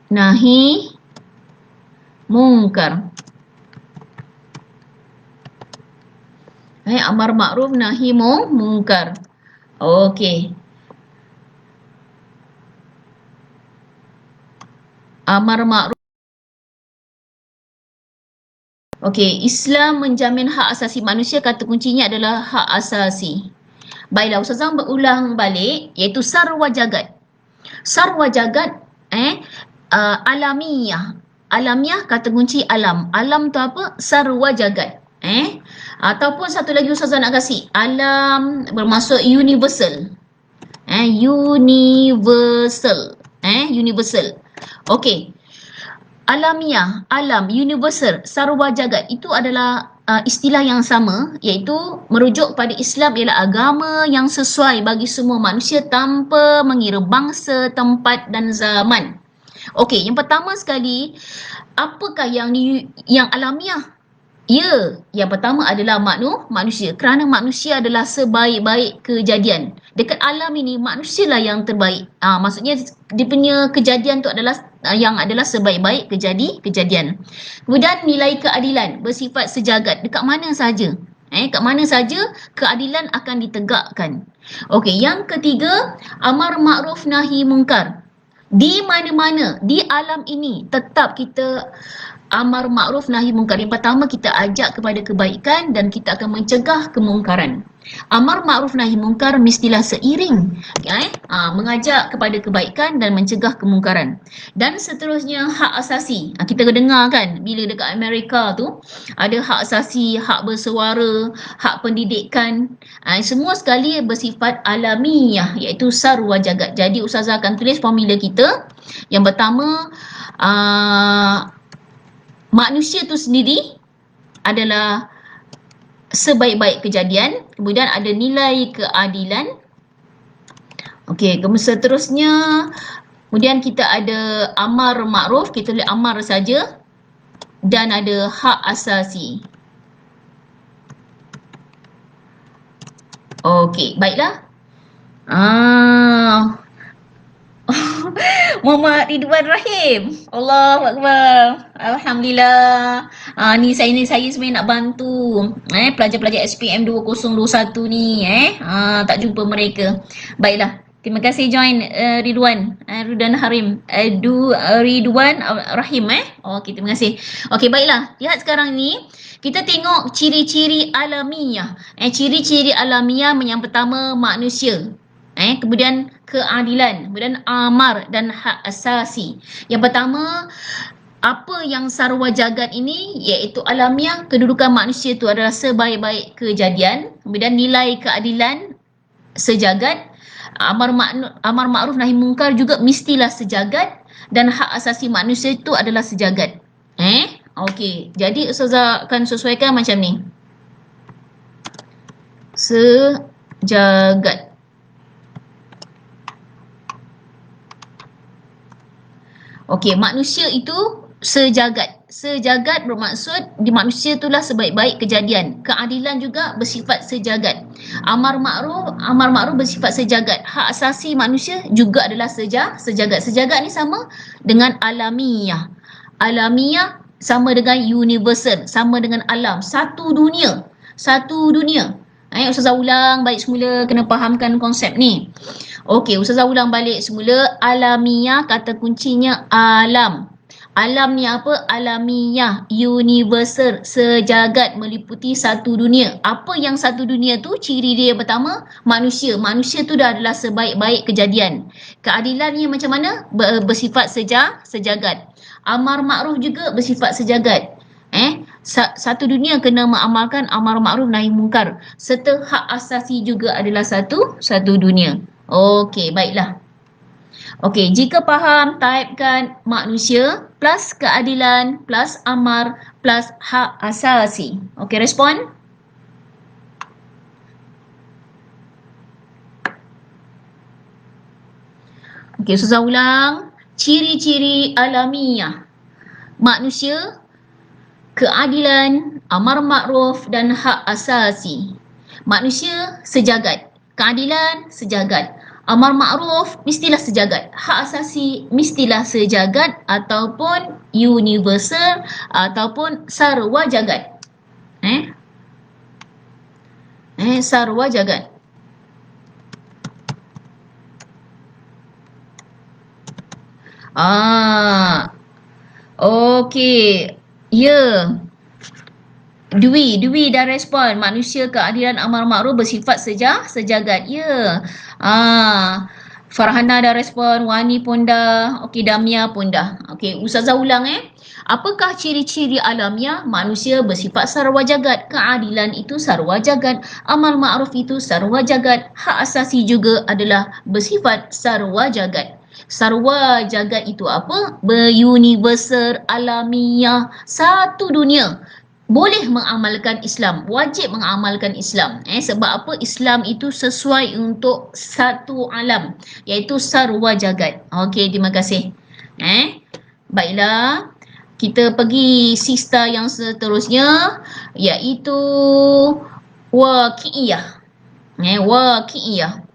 nahi mungkar. Amar ma'ruf nahi mungkar. Okey. Amar ma'ruf. Okey, Islam menjamin hak asasi manusia, kata kuncinya adalah hak asasi. Baiklah, Ustazah berulang balik, iaitu sarwa jagat. Sarwa jagat alamiah. Alamiah kata kunci alam. Alam tu apa? Sarwa jagat. Ataupun satu lagi Ustazah nak kasih, alam bermaksud universal. Universal. Universal. Okey. Alamiah, alam, universal, sarwa jagat itu adalah istilah yang sama, iaitu merujuk pada Islam ialah agama yang sesuai bagi semua manusia tanpa mengira bangsa, tempat dan zaman. Okey, yang pertama sekali, apakah yang alamiah? Ya, yang pertama adalah manusia. Kerana manusia adalah sebaik-baik kejadian. Dekat alam ini, manusialah yang terbaik. Maksudnya, dia punya kejadian tu adalah yang adalah sebaik-baik kejadian. Kemudian nilai keadilan bersifat sejagat. Dekat mana saja? Kat mana saja keadilan akan ditegakkan. Okey, yang ketiga, amar ma'ruf nahi mungkar. Di mana-mana, di alam ini, tetap kita amar ma'ruf nahi mungkar. Yang pertama, kita ajak kepada kebaikan dan kita akan mencegah kemungkaran. Amar ma'ruf nahi mungkar mestilah seiring mengajak kepada kebaikan dan mencegah kemungkaran. Dan seterusnya, hak asasi. Kita dengar kan bila dekat Amerika tu ada hak asasi, hak bersuara, hak pendidikan, semua sekali bersifat alamiah, iaitu sarwa jagat. Jadi Ustazah akan tulis formula kita. Yang pertama, manusia tu sendiri adalah sebaik-baik kejadian. Kemudian ada nilai keadilan. Okey, kemudian seterusnya, kemudian kita ada amar ma'ruf, kita tulis amar saja. Dan ada hak asasi. Okey, baiklah. Muhammad Ridwan Rahim. Allahu Akbar. Alhamdulillah. Ni saya sebenarnya nak bantu pelajar-pelajar SPM 2021 ni tak jumpa mereka. Baiklah. Terima kasih join Ridwan Harim. Ridwan Rahim Okey, terima kasih. Okey, baiklah. Lihat sekarang ni kita tengok ciri-ciri alamiah. Ciri-ciri alamiah yang pertama manusia. Kemudian keadilan, kemudian amar dan hak asasi. Yang pertama, apa yang sarwa jagat ini, iaitu alamiah, kedudukan manusia itu adalah sebaik-baik kejadian. Kemudian nilai keadilan sejagat, amar ma'ruf nahi mungkar juga mestilah sejagat, dan hak asasi manusia itu adalah sejagat. Okey, jadi Ustazah akan sesuaikan macam ni. Sejagat. Okey, manusia itu sejagat. Sejagat bermaksud di manusia itulah sebaik-baik kejadian. Keadilan juga bersifat sejagat. Amar ma'ruf bersifat sejagat. Hak asasi manusia juga adalah sejagat. Sejagat ni sama dengan alamiah. Alamiah sama dengan universal, sama dengan alam. Satu dunia. Ustazah ulang balik semula, kena fahamkan konsep ni. Okey, Ustazah ulang balik semula. Alamiah, kata kuncinya alam. Alam ni apa? Alamiah, universal, sejagat, meliputi satu dunia. Apa yang satu dunia tu? Ciri dia yang pertama, manusia. Manusia tu dah adalah sebaik-baik kejadian. Keadilannya macam mana? Bersifat sejagat. Amar ma'ruf juga bersifat sejagat. Satu dunia kena mengamalkan amar ma'ruf nahi mungkar. Serta hak asasi juga adalah satu dunia. Okey, baiklah. Okey, jika faham, taipkan manusia plus keadilan plus amar plus hak asasi. Okey, respon? Okey, Ustazah ulang. Ciri-ciri alamiah manusia, keadilan, amar makruf dan hak asasi. Manusia sejagat, keadilan sejagat, amar makruf mestilah sejagat, hak asasi mestilah sejagat ataupun universal ataupun sarwa jagat. Sarwa jagat. Okey. Ya. Dwi dah respon. Manusia, keadilan, amar makruf bersifat sejagat. Ya. Farhana dah respon, Wani pun dah, okey, Damia pun dah. Okey, Ustazah ulang Apakah ciri-ciri alamiah manusia bersifat sarwa jagat? Keadilan itu sarwa jagat, amal ma'ruf itu sarwa jagat, hak asasi juga adalah bersifat sarwa jagat. Sarwa jagat itu apa? Beruniversal, alamiah, satu dunia. Boleh mengamalkan Islam, wajib mengamalkan Islam. Sebab apa? Islam itu sesuai untuk satu alam, iaitu sarwa jagat. Okey, terima kasih. Baiklah, kita pergi sista yang seterusnya, iaitu waqi'iyah. Waqi'iyah.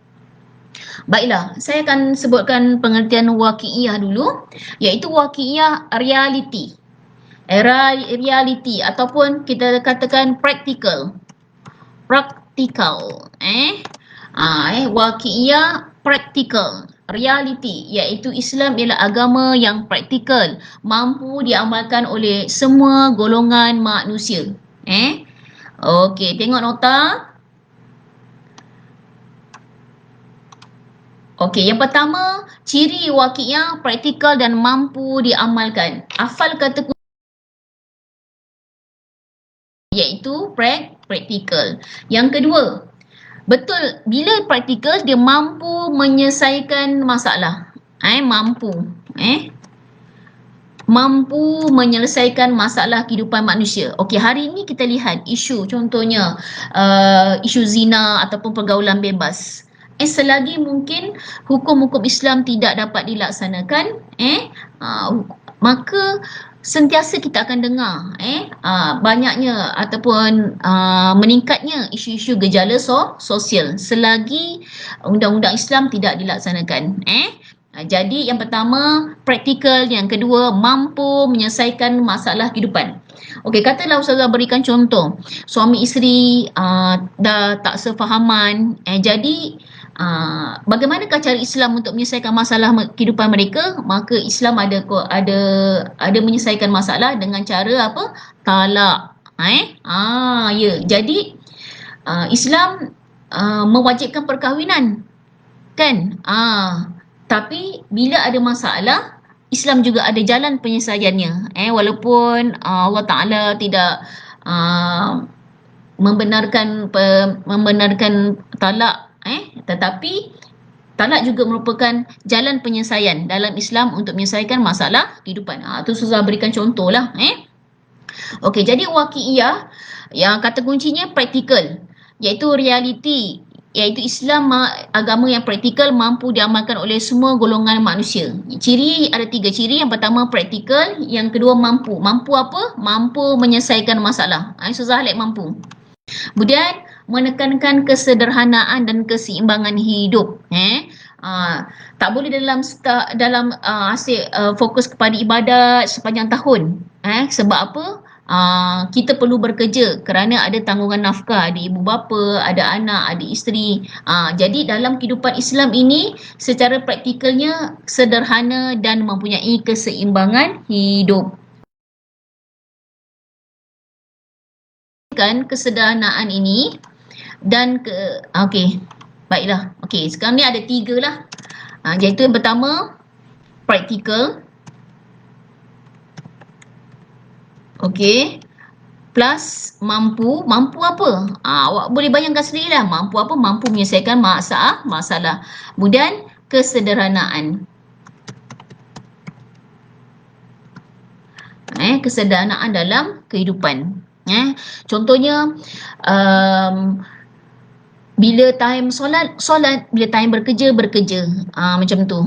Baiklah, saya akan sebutkan pengertian waqi'iyah dulu, iaitu waqi'iyah reality. Reality ataupun kita katakan practical. Waqi'iyah practical, reality, iaitu Islam ialah agama yang praktikal, mampu diamalkan oleh semua golongan manusia. Okey, tengok nota. Okey, yang pertama, ciri waqi'iyah praktikal dan mampu diamalkan. Hafal kata kunci, iaitu praktikal. Yang kedua, betul, bila praktikal dia mampu menyelesaikan masalah. Mampu menyelesaikan masalah kehidupan manusia. Okey, hari ini kita lihat isu, contohnya isu zina ataupun pergaulan bebas. Selagi mungkin hukum-hukum Islam tidak dapat dilaksanakan, maka sentiasa kita akan dengar banyaknya ataupun meningkatnya isu-isu gejala sosial selagi undang-undang Islam tidak dilaksanakan. Jadi yang pertama praktikal, yang kedua mampu menyelesaikan masalah kehidupan. Okey, katalah Ustazah berikan contoh, suami isteri dah tak sefahaman, jadi bagaimanakah cara Islam untuk menyelesaikan masalah kehidupan mereka? Maka Islam ada menyelesaikan masalah dengan cara apa? Talak. Ya. Jadi Islam mewajibkan perkahwinan, kan? Tapi bila ada masalah, Islam juga ada jalan penyelesaiannya. Walaupun Allah Taala tidak membenarkan talak, tetapi talak juga merupakan jalan penyelesaian dalam Islam untuk menyelesaikan masalah kehidupan. Itu Ustazah berikan contohlah. Okey, jadi waqi'iyah yang kata kuncinya praktikal, iaitu reality, iaitu Islam agama yang praktikal, mampu diamalkan oleh semua golongan manusia. Ciri ada 3 ciri. Yang pertama praktikal, yang kedua mampu. Mampu apa? Mampu menyelesaikan masalah. Ustazah highlight mampu. Kemudian menekankan kesederhanaan dan keseimbangan hidup. Tak boleh dalam asyik fokus kepada ibadat sepanjang tahun. Sebab apa? Kita perlu bekerja kerana ada tanggungan nafkah, ada ibu bapa, ada anak, ada isteri. Jadi dalam kehidupan Islam ini secara praktikalnya sederhana dan mempunyai keseimbangan hidup. Kesederhanaan ini dan okey, baiklah. Okey, sekarang ni ada 3 lah. Iaitu yang pertama praktikal, okey, plus mampu. Mampu apa? Awak boleh bayangkan sendiri lah. Mampu apa? Mampu menyelesaikan masalah. Kemudian kesederhanaan. kesederhanaan dalam kehidupan. Contohnya bila time solat, bila time bekerja. Macam tu.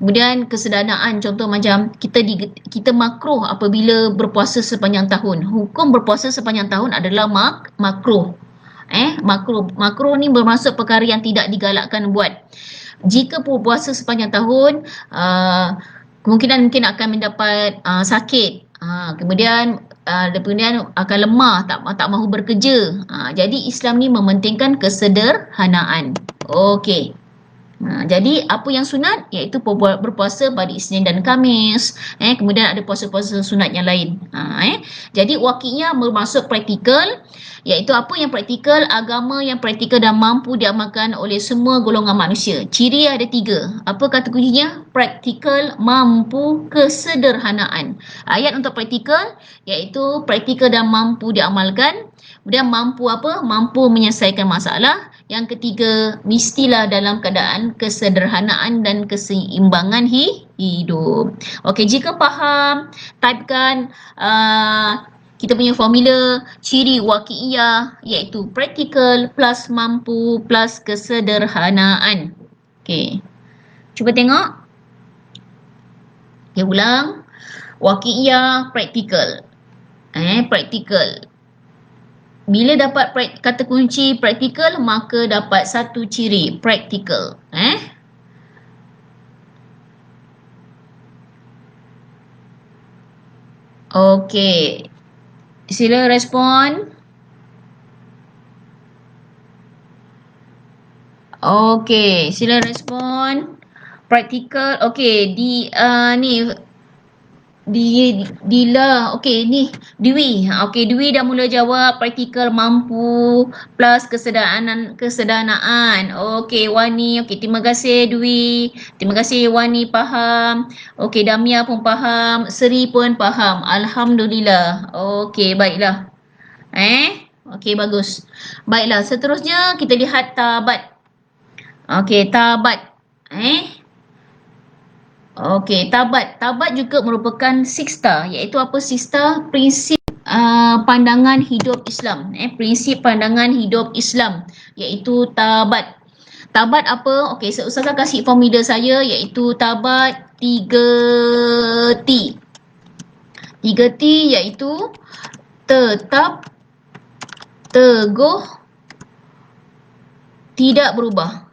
Kemudian kesederhanaan, contoh macam kita makruh apabila berpuasa sepanjang tahun. Hukum berpuasa sepanjang tahun adalah makruh. Makruh ni bermaksud perkara yang tidak digalakkan buat. Jika berpuasa sepanjang tahun, kemungkinan mungkin akan mendapat sakit. Kemudian akan lemah, tak mahu bekerja. Jadi Islam ni mementingkan kesederhanaan. Okey. Jadi apa yang sunat iaitu berpuasa pada Isnin dan Khamis. Kemudian ada puasa-puasa sunat yang lain. Jadi waqi'iyah bermaksud praktikal, iaitu apa yang praktikal, agama yang praktikal dan mampu diamalkan oleh semua golongan manusia. Ciri ada 3. Apa kata kuncinya? Praktikal, mampu, kesederhanaan. Ayat untuk praktikal iaitu praktikal dan mampu diamalkan. Kemudian mampu apa? Mampu menyelesaikan masalah. Yang ketiga, mestilah dalam keadaan kesederhanaan dan keseimbangan hidup. Okey, jika faham, typekan kita punya formula ciri waqi'iyah iaitu praktikal plus mampu plus kesederhanaan. Okey. Cuba tengok. Okey, ulang. Waqi'iyah, praktikal. Praktikal. Bila dapat kata kunci praktikal, maka dapat satu ciri, praktikal. Okey. Sila respon. Okey, sila respon. Praktikal. Okey, Dila, okey ni Dwi. Okey, Dwi dah mula jawab praktikal mampu plus kesederhanaan. Okey, Wani. Okey, terima kasih Dwi. Terima kasih Wani faham. Okey, Damia pun faham, Seri pun faham. Alhamdulillah. Okey, baiklah. Okey, bagus. Baiklah, seterusnya kita lihat tabat. Okey, tabat. Okey, tabat. Tabat juga merupakan sixta, iaitu apa sixta? Prinsip pandangan hidup Islam. Prinsip pandangan hidup Islam, iaitu tabat. Tabat apa? Okey, Ustazah kasih formula saya, iaitu tabat 3T. 3T iaitu tetap, teguh, tidak berubah.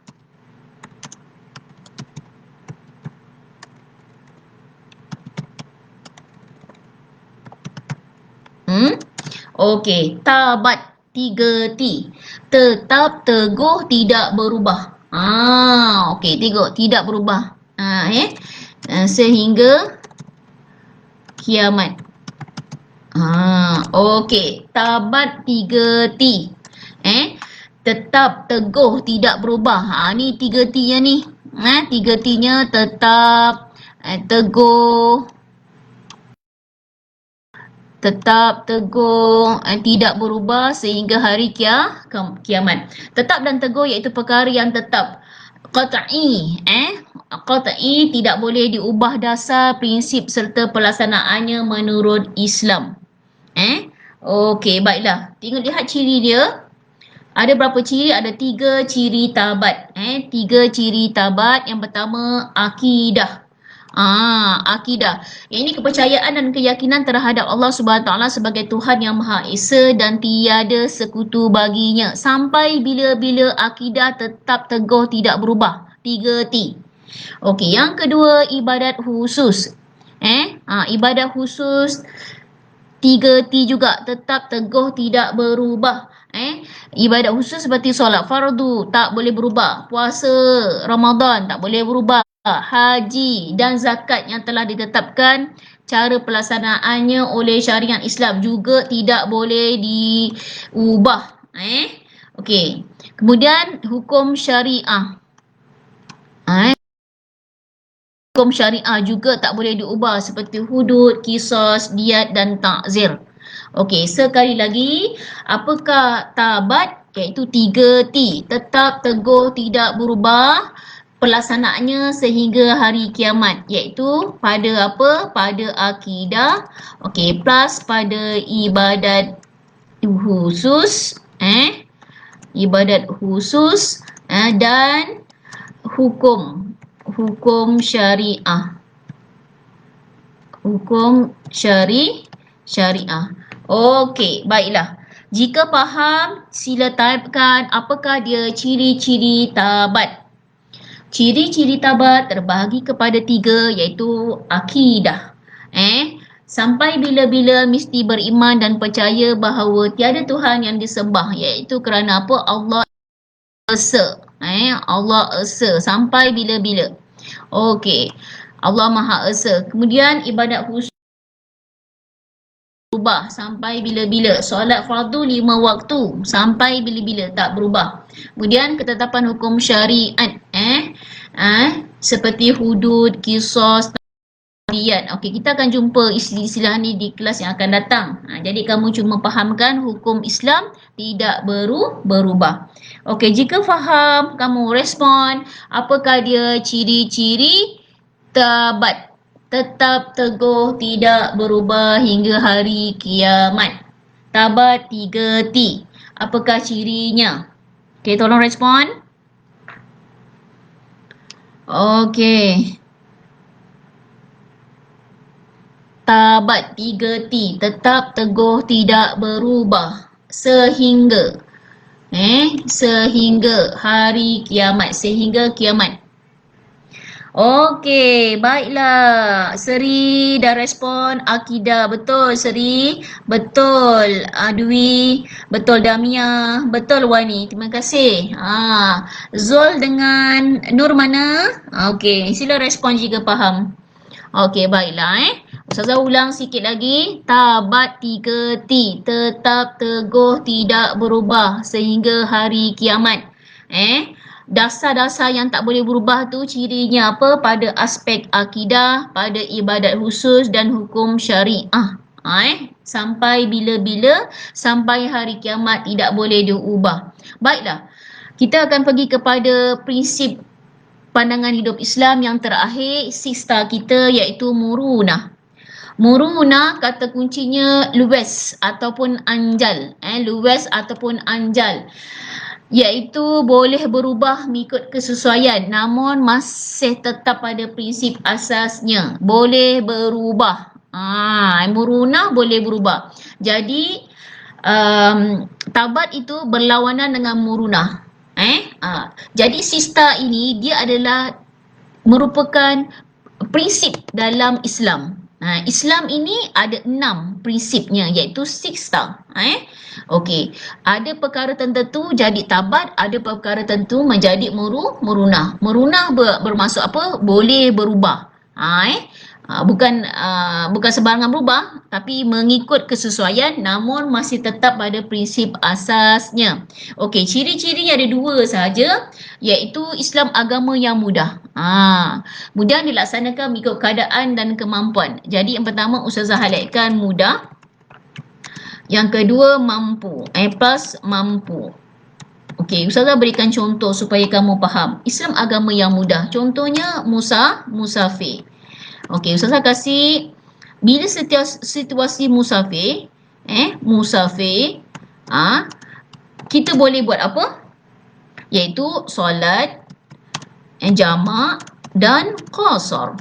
Okey, tabat 3T. Tetap, teguh, tidak berubah. Okey, tengok, tidak berubah. Sehingga kiamat. Okey, tabat 3T. Tetap, teguh, tidak berubah. Ni 3T-nya ni. 3T-nya tetap, teguh, tidak berubah sehingga hari kiamat. Tetap dan teguh iaitu perkara yang tetap. Qat'i, qat'i, tidak boleh diubah dasar, prinsip serta pelaksanaannya menurut Islam. Okey, baiklah. Tengok lihat ciri dia. Ada berapa ciri? Ada 3 ciri tabat. 3 ciri tabat. Yang pertama, akidah. Akidah. Ini kepercayaan dan keyakinan terhadap Allah SWT sebagai Tuhan yang Maha Esa dan tiada sekutu baginya. Sampai bila-bila akidah tetap teguh tidak berubah. 3T. Okey, yang kedua ibadat khusus. Ibadat khusus 3T juga, tetap teguh tidak berubah. Ibadat khusus seperti solat fardu tak boleh berubah, puasa Ramadan tak boleh berubah, haji dan zakat yang telah ditetapkan cara pelaksanaannya oleh syariat Islam juga tidak boleh diubah. Okey. Kemudian hukum syariah. Hukum syariah juga tak boleh diubah seperti hudud, qisas, diat dan ta'zir. Okey, sekali lagi, apakah tabat? Iaitu 3T. Tetap, teguh, tidak berubah. pelaksanaannya sehingga hari kiamat, iaitu pada apa? Pada akidah, okey, plus pada ibadat khusus, ibadat khusus, dan hukum hukum syariah hukum syariah. Okey, baiklah. Jika faham, sila typekan apakah dia ciri-ciri tabat. Ciri-ciri tabat terbahagi kepada 3, iaitu akidah. Sampai bila-bila mesti beriman dan percaya bahawa tiada Tuhan yang disembah, iaitu kerana apa? Allah Esa. Allah Esa. Sampai bila-bila. Okey. Allah Maha Esa. Kemudian ibadat khusus berubah sampai bila-bila. Solat fardu 5 waktu sampai bila-bila, tak berubah. Kemudian ketetapan hukum syariat, seperti hudud, qisas, tadiyat. Okey, kita akan jumpa istilah ni di kelas yang akan datang. Jadi kamu cuma fahamkan hukum Islam tidak berubah. Okey, jika faham, kamu respon apakah dia ciri-ciri tabat. Tetap teguh tidak berubah hingga hari kiamat. Tabat 3T. Apakah cirinya? Okey, tolong respon. Okey. Tabat 3T. Tetap teguh tidak berubah. Sehingga. Sehingga hari kiamat. Sehingga kiamat. Okey, baiklah. Seri dah respon akidah. Betul Seri? Betul Dwi? Betul Damia? Betul Wani? Terima kasih. Zul dengan Nur mana? Okey, sila respon jika faham. Okey, baiklah Ustazah ulang sikit lagi. Tabat 3T. Tetap teguh tidak berubah sehingga hari kiamat. Dasar-dasar yang tak boleh berubah tu cirinya apa? Pada aspek akidah, pada ibadat khusus dan hukum syariah. Sampai bila-bila, sampai hari kiamat tidak boleh diubah. Baiklah, kita akan pergi kepada prinsip pandangan hidup Islam yang terakhir, sista kita, iaitu murunah. Murunah kata kuncinya luwes ataupun anjal. Luwes ataupun anjal. Iaitu boleh berubah mengikut kesesuaian namun masih tetap pada prinsip asasnya. Boleh berubah. Murunah boleh berubah. Jadi tabat itu berlawanan dengan murunah. Jadi sista ini dia adalah merupakan prinsip dalam Islam. Islam ini ada 6 prinsipnya, iaitu 6 star. Okey, ada perkara tertentu jadi tabat, ada perkara tertentu menjadi murunah. Murunah bermaksud apa? Boleh berubah. Bukan sebarangan berubah, tapi mengikut kesesuaian namun masih tetap pada prinsip asasnya. Okey, ciri-cirinya ada 2 sahaja, iaitu Islam agama yang mudah. Mudah dilaksanakan mengikut keadaan dan kemampuan. Jadi yang pertama Ustazah highlightkan mudah. Yang kedua mampu. Plus mampu. Okey, Ustazah berikan contoh supaya kamu faham. Islam agama yang mudah. Contohnya musafir. Okey, Ustazah kasih bila setiap situasi musafir, kita boleh buat apa? Iaitu solat jamak dan qasar.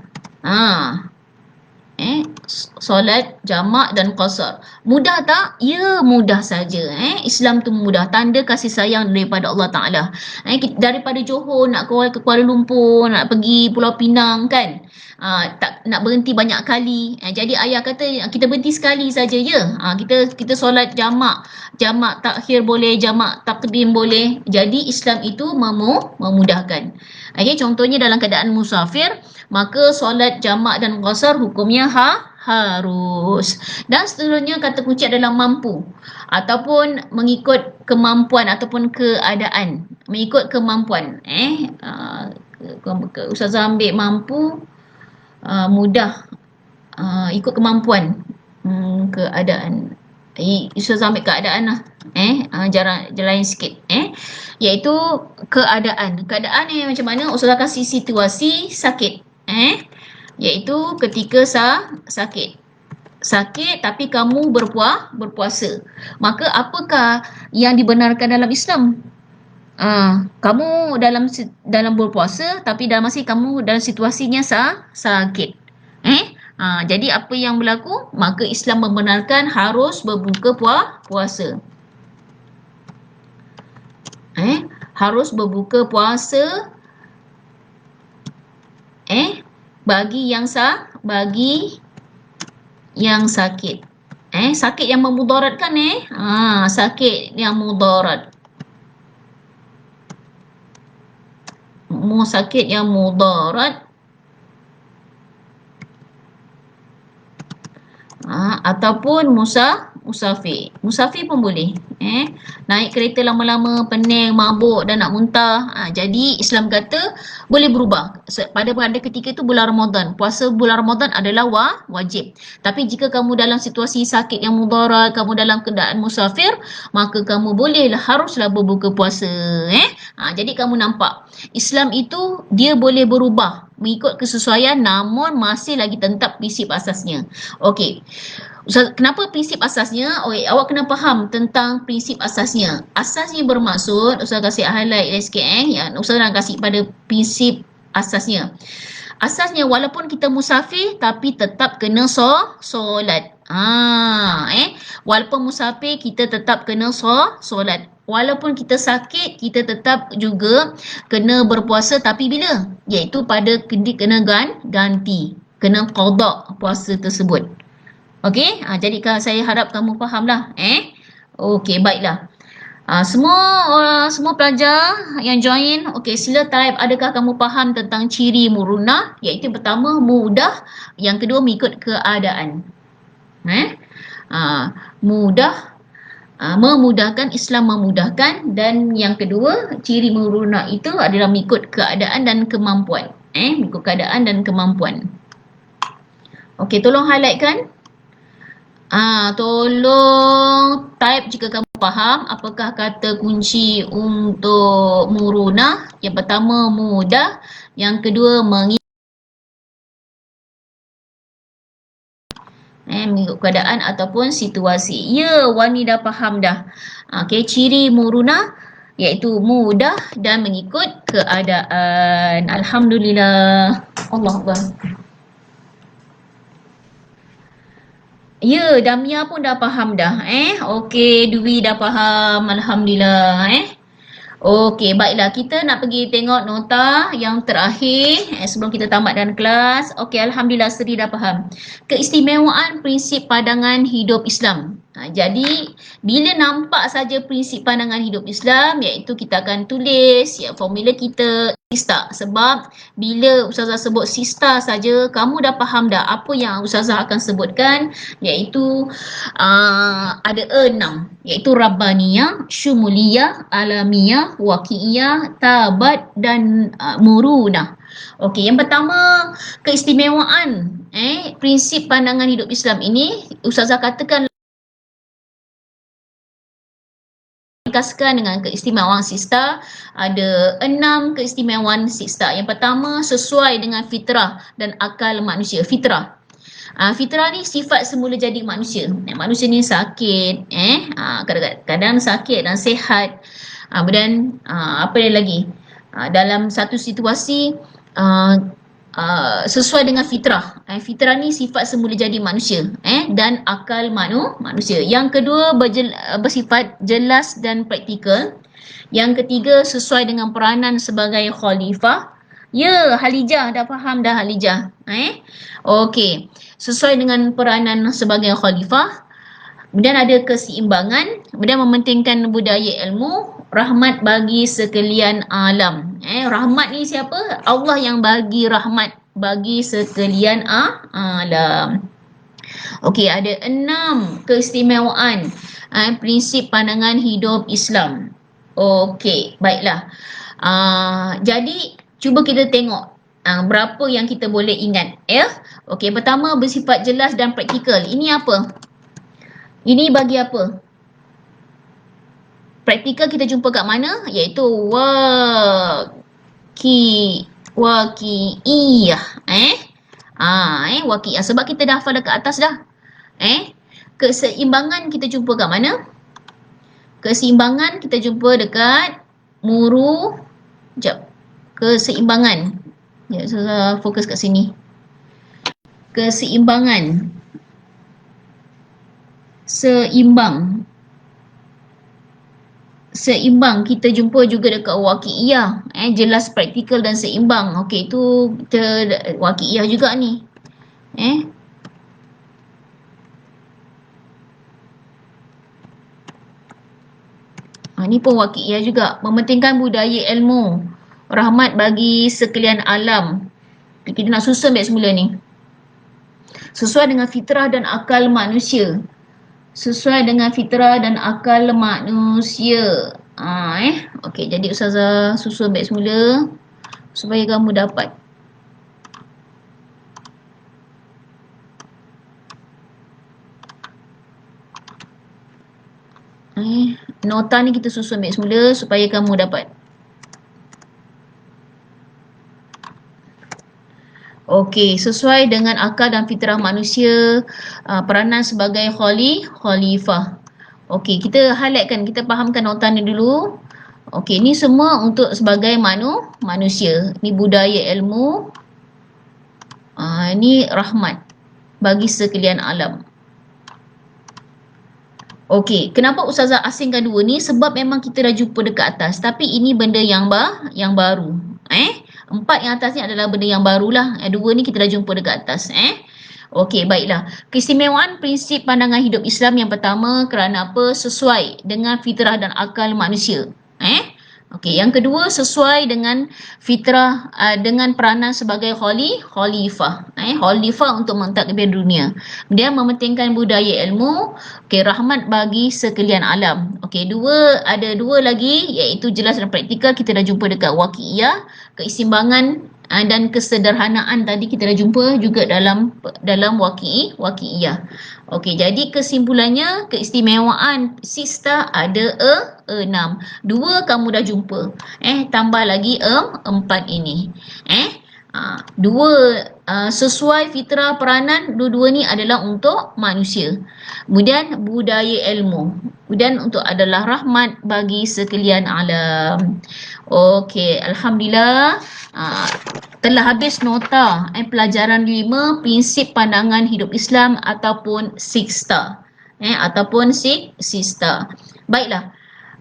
Solat jamak dan qasar. Mudah tak? Ya, mudah saja. Islam tu mudah. Tanda kasih sayang daripada Allah Ta'ala. Daripada Johor nak ke Kuala Lumpur, nak pergi Pulau Pinang kan, tak nak berhenti banyak kali. Jadi ayah kata kita berhenti sekali saja ya. Kita solat jamak takhir boleh, jamak takdim boleh. Jadi Islam itu memudahkan. Contohnya dalam keadaan musafir, maka solat jamak dan qasar hukumnya harus. Dan seterusnya kata kunci adalah mampu ataupun mengikut kemampuan ataupun keadaan. Mengikut kemampuan. Ustazah ambil mampu, mudah, ikut kemampuan, keadaan. Ustazah ambil keadaan lah. Jalan sikit. Iaitu keadaan. Keadaan yang macam mana? Ustazah kasih situasi sakit. Iaitu ketika sakit. Sakit tapi kamu berpuasa. Maka apakah yang dibenarkan dalam Islam? Kamu dalam berpuasa tapi masih kamu dalam situasinya sakit. Jadi apa yang berlaku? Maka Islam membenarkan harus berbuka puasa. Harus berbuka puasa bagi yang sakit. Sakit yang memudaratkan sakit yang mudarat. Sakit yang mudarat ataupun musafir. Musafir pun boleh. Naik kereta lama-lama, pening, mabuk dan nak muntah. Jadi Islam kata boleh berubah. Pada ketika itu bulan Ramadan. Puasa bulan Ramadan adalah wajib. Tapi jika kamu dalam situasi sakit yang mudarat, kamu dalam keadaan musafir, maka kamu haruslah berbuka puasa. Jadi kamu nampak, Islam itu dia boleh berubah mengikut kesesuaian namun masih lagi tetap prinsip asasnya. Okey. Ustaz, kenapa prinsip asasnya? Awak kena faham tentang prinsip asasnya. Asasnya bermaksud, Ustaz kasih highlight sikit Ustaz nak kasih pada prinsip asasnya. Asasnya walaupun kita musafir tapi tetap kena solat. Walaupun musafir kita tetap kena solat. Walaupun kita sakit kita tetap juga kena berpuasa, tapi bila? Iaitu pada kena ganti. Kena qada puasa tersebut. Okey, jadi saya harap kamu fahamlah. Okey, baiklah. Semua pelajar yang join, okey, sila type adakah kamu faham tentang ciri muruna, iaitu pertama mudah, yang kedua mengikut keadaan. Mudah, memudahkan, Islam memudahkan, dan yang kedua ciri muruna itu adalah mengikut keadaan dan kemampuan. Mengikut keadaan dan kemampuan. Okey, tolong highlightkan. Tolong type jika kamu faham apakah kata kunci untuk muruna. Yang pertama mudah, yang kedua mengikut keadaan ataupun situasi. Ya, Wani dah faham dah. Okey, ciri muruna iaitu mudah dan mengikut keadaan. Alhamdulillah. Allahu Akbar. Ya, Damia pun dah faham dah. Okey, Dwi dah faham. Alhamdulillah. Okey, baiklah. Kita nak pergi tengok nota yang terakhir sebelum kita tamat dalam kelas. Okey, Alhamdulillah Seri dah faham. Keistimewaan prinsip pandangan hidup Islam. Jadi, bila nampak saja prinsip pandangan hidup Islam, iaitu kita akan tulis formula kita sista. Sebab bila Ustazah sebut sista saja, kamu dah faham dah apa yang Ustazah akan sebutkan, iaitu ada 6, iaitu Rabbaniyah, Syumuliyah, Alamiyah, Waqi'iyah, Tabat dan Murunah. Okey, yang pertama keistimewaan prinsip pandangan hidup Islam ini, Ustazah katakan ringkaskan dengan keistimewaan sista. Ada 6 keistimewaan sista. Yang pertama, sesuai dengan fitrah dan akal manusia. Fitrah ni sifat semula jadi manusia. Manusia ni sakit, kadang-kadang sakit dan sihat. Kemudian apa lagi? Dalam satu situasi sesuai dengan fitrah. Fitrah ni sifat semula jadi manusia dan akal manusia. Yang kedua bersifat jelas dan praktikal. Yang ketiga sesuai dengan peranan sebagai khalifah. Ya, Halijah dah faham dah Halijah. Okey, sesuai dengan peranan sebagai khalifah. Kemudian ada keseimbangan, kemudian mementingkan budaya ilmu, rahmat bagi sekalian alam. Rahmat ni siapa? Allah yang bagi rahmat bagi sekalian alam. Okey, ada 6 keistimewaan prinsip pandangan hidup Islam. Okey, baiklah. Jadi cuba kita tengok berapa yang kita boleh ingat. Okey, pertama bersifat jelas dan praktikal. Ini apa? Ini bagi apa? Praktikal kita jumpa kat mana? Iaitu waqi'iyah. Waqi'iyah. Sebab kita dah hafal dekat atas dah. Keseimbangan kita jumpa kat mana? Keseimbangan kita jumpa dekat keseimbangan. Ya, saya fokus kat sini. Keseimbangan. Seimbang kita jumpa juga dekat waqi'iyah. Jelas praktikal dan seimbang. Okey, itu kita waqi'iyah juga ni. Ni pun waqi'iyah juga. Mementingkan budaya ilmu, rahmat bagi sekalian alam. Kita nak susun baik semula ni. Sesuai dengan fitrah dan akal manusia. Sesuai dengan fitrah dan akal manusia. Okey, jadi Ustazah susun baik semula supaya kamu dapat. Nota ni kita susun baik semula supaya kamu dapat. Okey, sesuai dengan akal dan fitrah manusia, peranan sebagai khalifah. Okey, kita highlightkan, kita fahamkan nota ni dulu. Okey, ni semua untuk sebagai manusia. Ni budaya ilmu. Ni rahmat bagi sekalian alam. Okey, kenapa Ustazah asingkan dua ni? Sebab memang kita dah jumpa dekat atas. Tapi ini benda yang baru. 4 yang atas ni adalah benda yang barulah. 2 ni kita dah jumpa dekat atas. Okey, baiklah. Keistimewaan prinsip pandangan hidup Islam yang pertama kerana apa? Sesuai dengan fitrah dan akal manusia. Okey, yang kedua sesuai dengan fitrah, dengan peranan sebagai khalifah. Khalifah untuk mentadbir dunia. Dia mementingkan budaya ilmu, rahmat bagi sekalian alam. Okey, ada dua lagi iaitu jelas dan praktikal kita dah jumpa dekat waqi'iyah, keseimbangan dan kesederhanaan tadi kita dah jumpa juga dalam waqi'iyah. Okey, jadi kesimpulannya keistimewaan sista ada 6. 2 kamu dah jumpa. Tambah lagi 4 ini. 2 sesuai fitrah peranan, dua-dua ni adalah untuk manusia. Kemudian budaya ilmu. Kemudian untuk adalah rahmat bagi sekalian alam. Okey, alhamdulillah. Telah habis nota pelajaran 5 prinsip pandangan hidup Islam ataupun sista. Baiklah.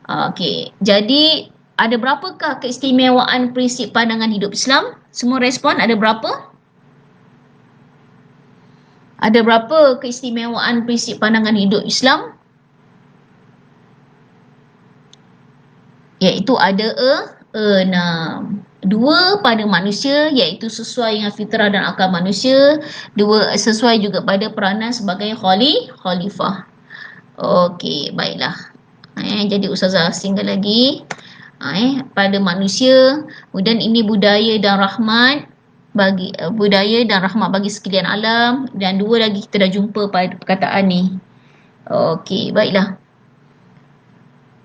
Okey, jadi ada berapakah keistimewaan prinsip pandangan hidup Islam? Semua respon ada berapa? Ada berapa keistimewaan prinsip pandangan hidup Islam? Iaitu ada 6. 2 pada manusia iaitu sesuai dengan fitrah dan akal manusia. 2 sesuai juga pada peranan sebagai khalifah. Okey, baiklah. Jadi Ustazah singgah lagi. Pada manusia, kemudian ini budaya dan rahmat bagi sekalian alam, dan 2 lagi kita dah jumpa pada perkataan ni. Okey, baiklah.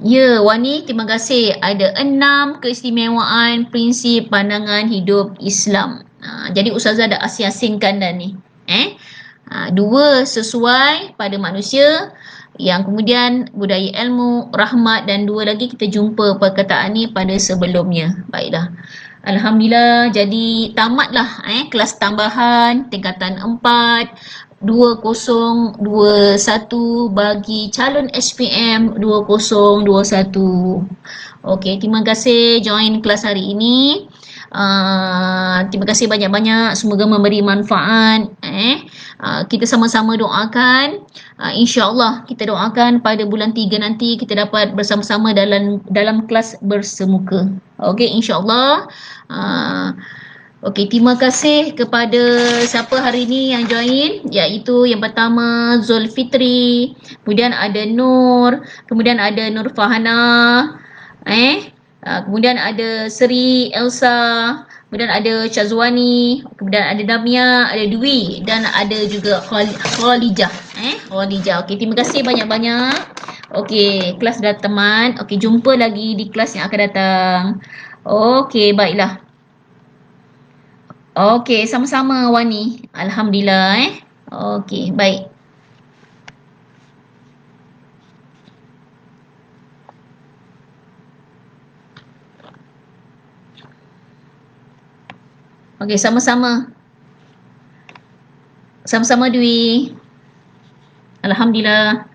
Ya, Wani, terima kasih. Ada 6 keistimewaan prinsip pandangan hidup Islam. Jadi Ustazah dah asing-asingkan dah ni. 2 sesuai pada manusia, yang kemudian budaya ilmu, rahmat, dan 2 lagi kita jumpa perkataan ni pada sebelumnya. Baiklah. Alhamdulillah, jadi tamatlah kelas tambahan tingkatan 4 2021 bagi calon SPM 2021. Okey, terima kasih join kelas hari ini. Terima kasih banyak-banyak, semoga memberi manfaat. Kita sama-sama doakan, insya-Allah kita doakan pada bulan 3 nanti kita dapat bersama-sama dalam kelas bersemuka. Okey, insya-Allah. Okey, terima kasih kepada siapa hari ni yang join, iaitu yang pertama Zulfitri, kemudian ada Nur, kemudian ada Nur Fahana, kemudian ada Sri Elsa, kemudian ada Syazwani, kemudian ada Damia, ada Dwi dan ada juga Khalijah. Khalijah. Okey, terima kasih banyak-banyak. Okey, kelas dah teman. Okey, jumpa lagi di kelas yang akan datang. Okey, baiklah. Okey, sama-sama Wani. Alhamdulillah Okey, baik. Okey, sama-sama. Sama-sama Dwi. Alhamdulillah.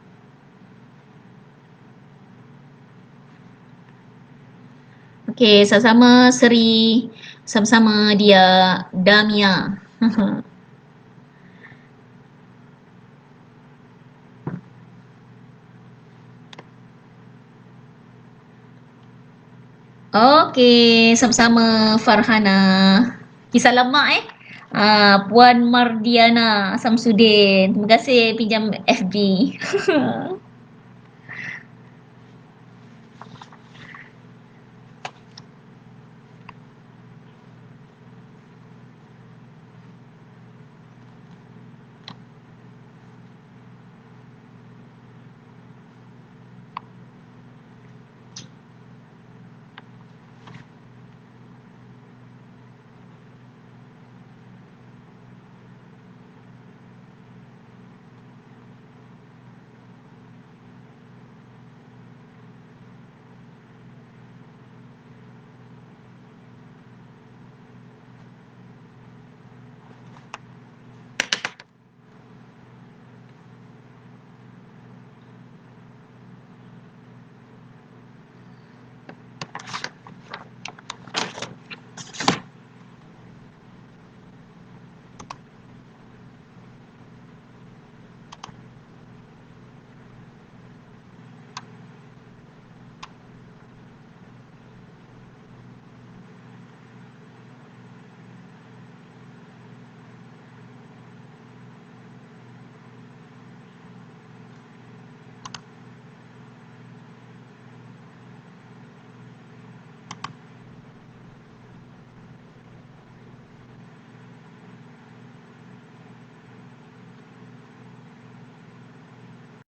Okey, sama-sama Seri. Sama-sama dia Damia. Okey, sama-sama Farhana. Kisah lama Puan Mardiana Samsudin. Terima kasih pinjam FB.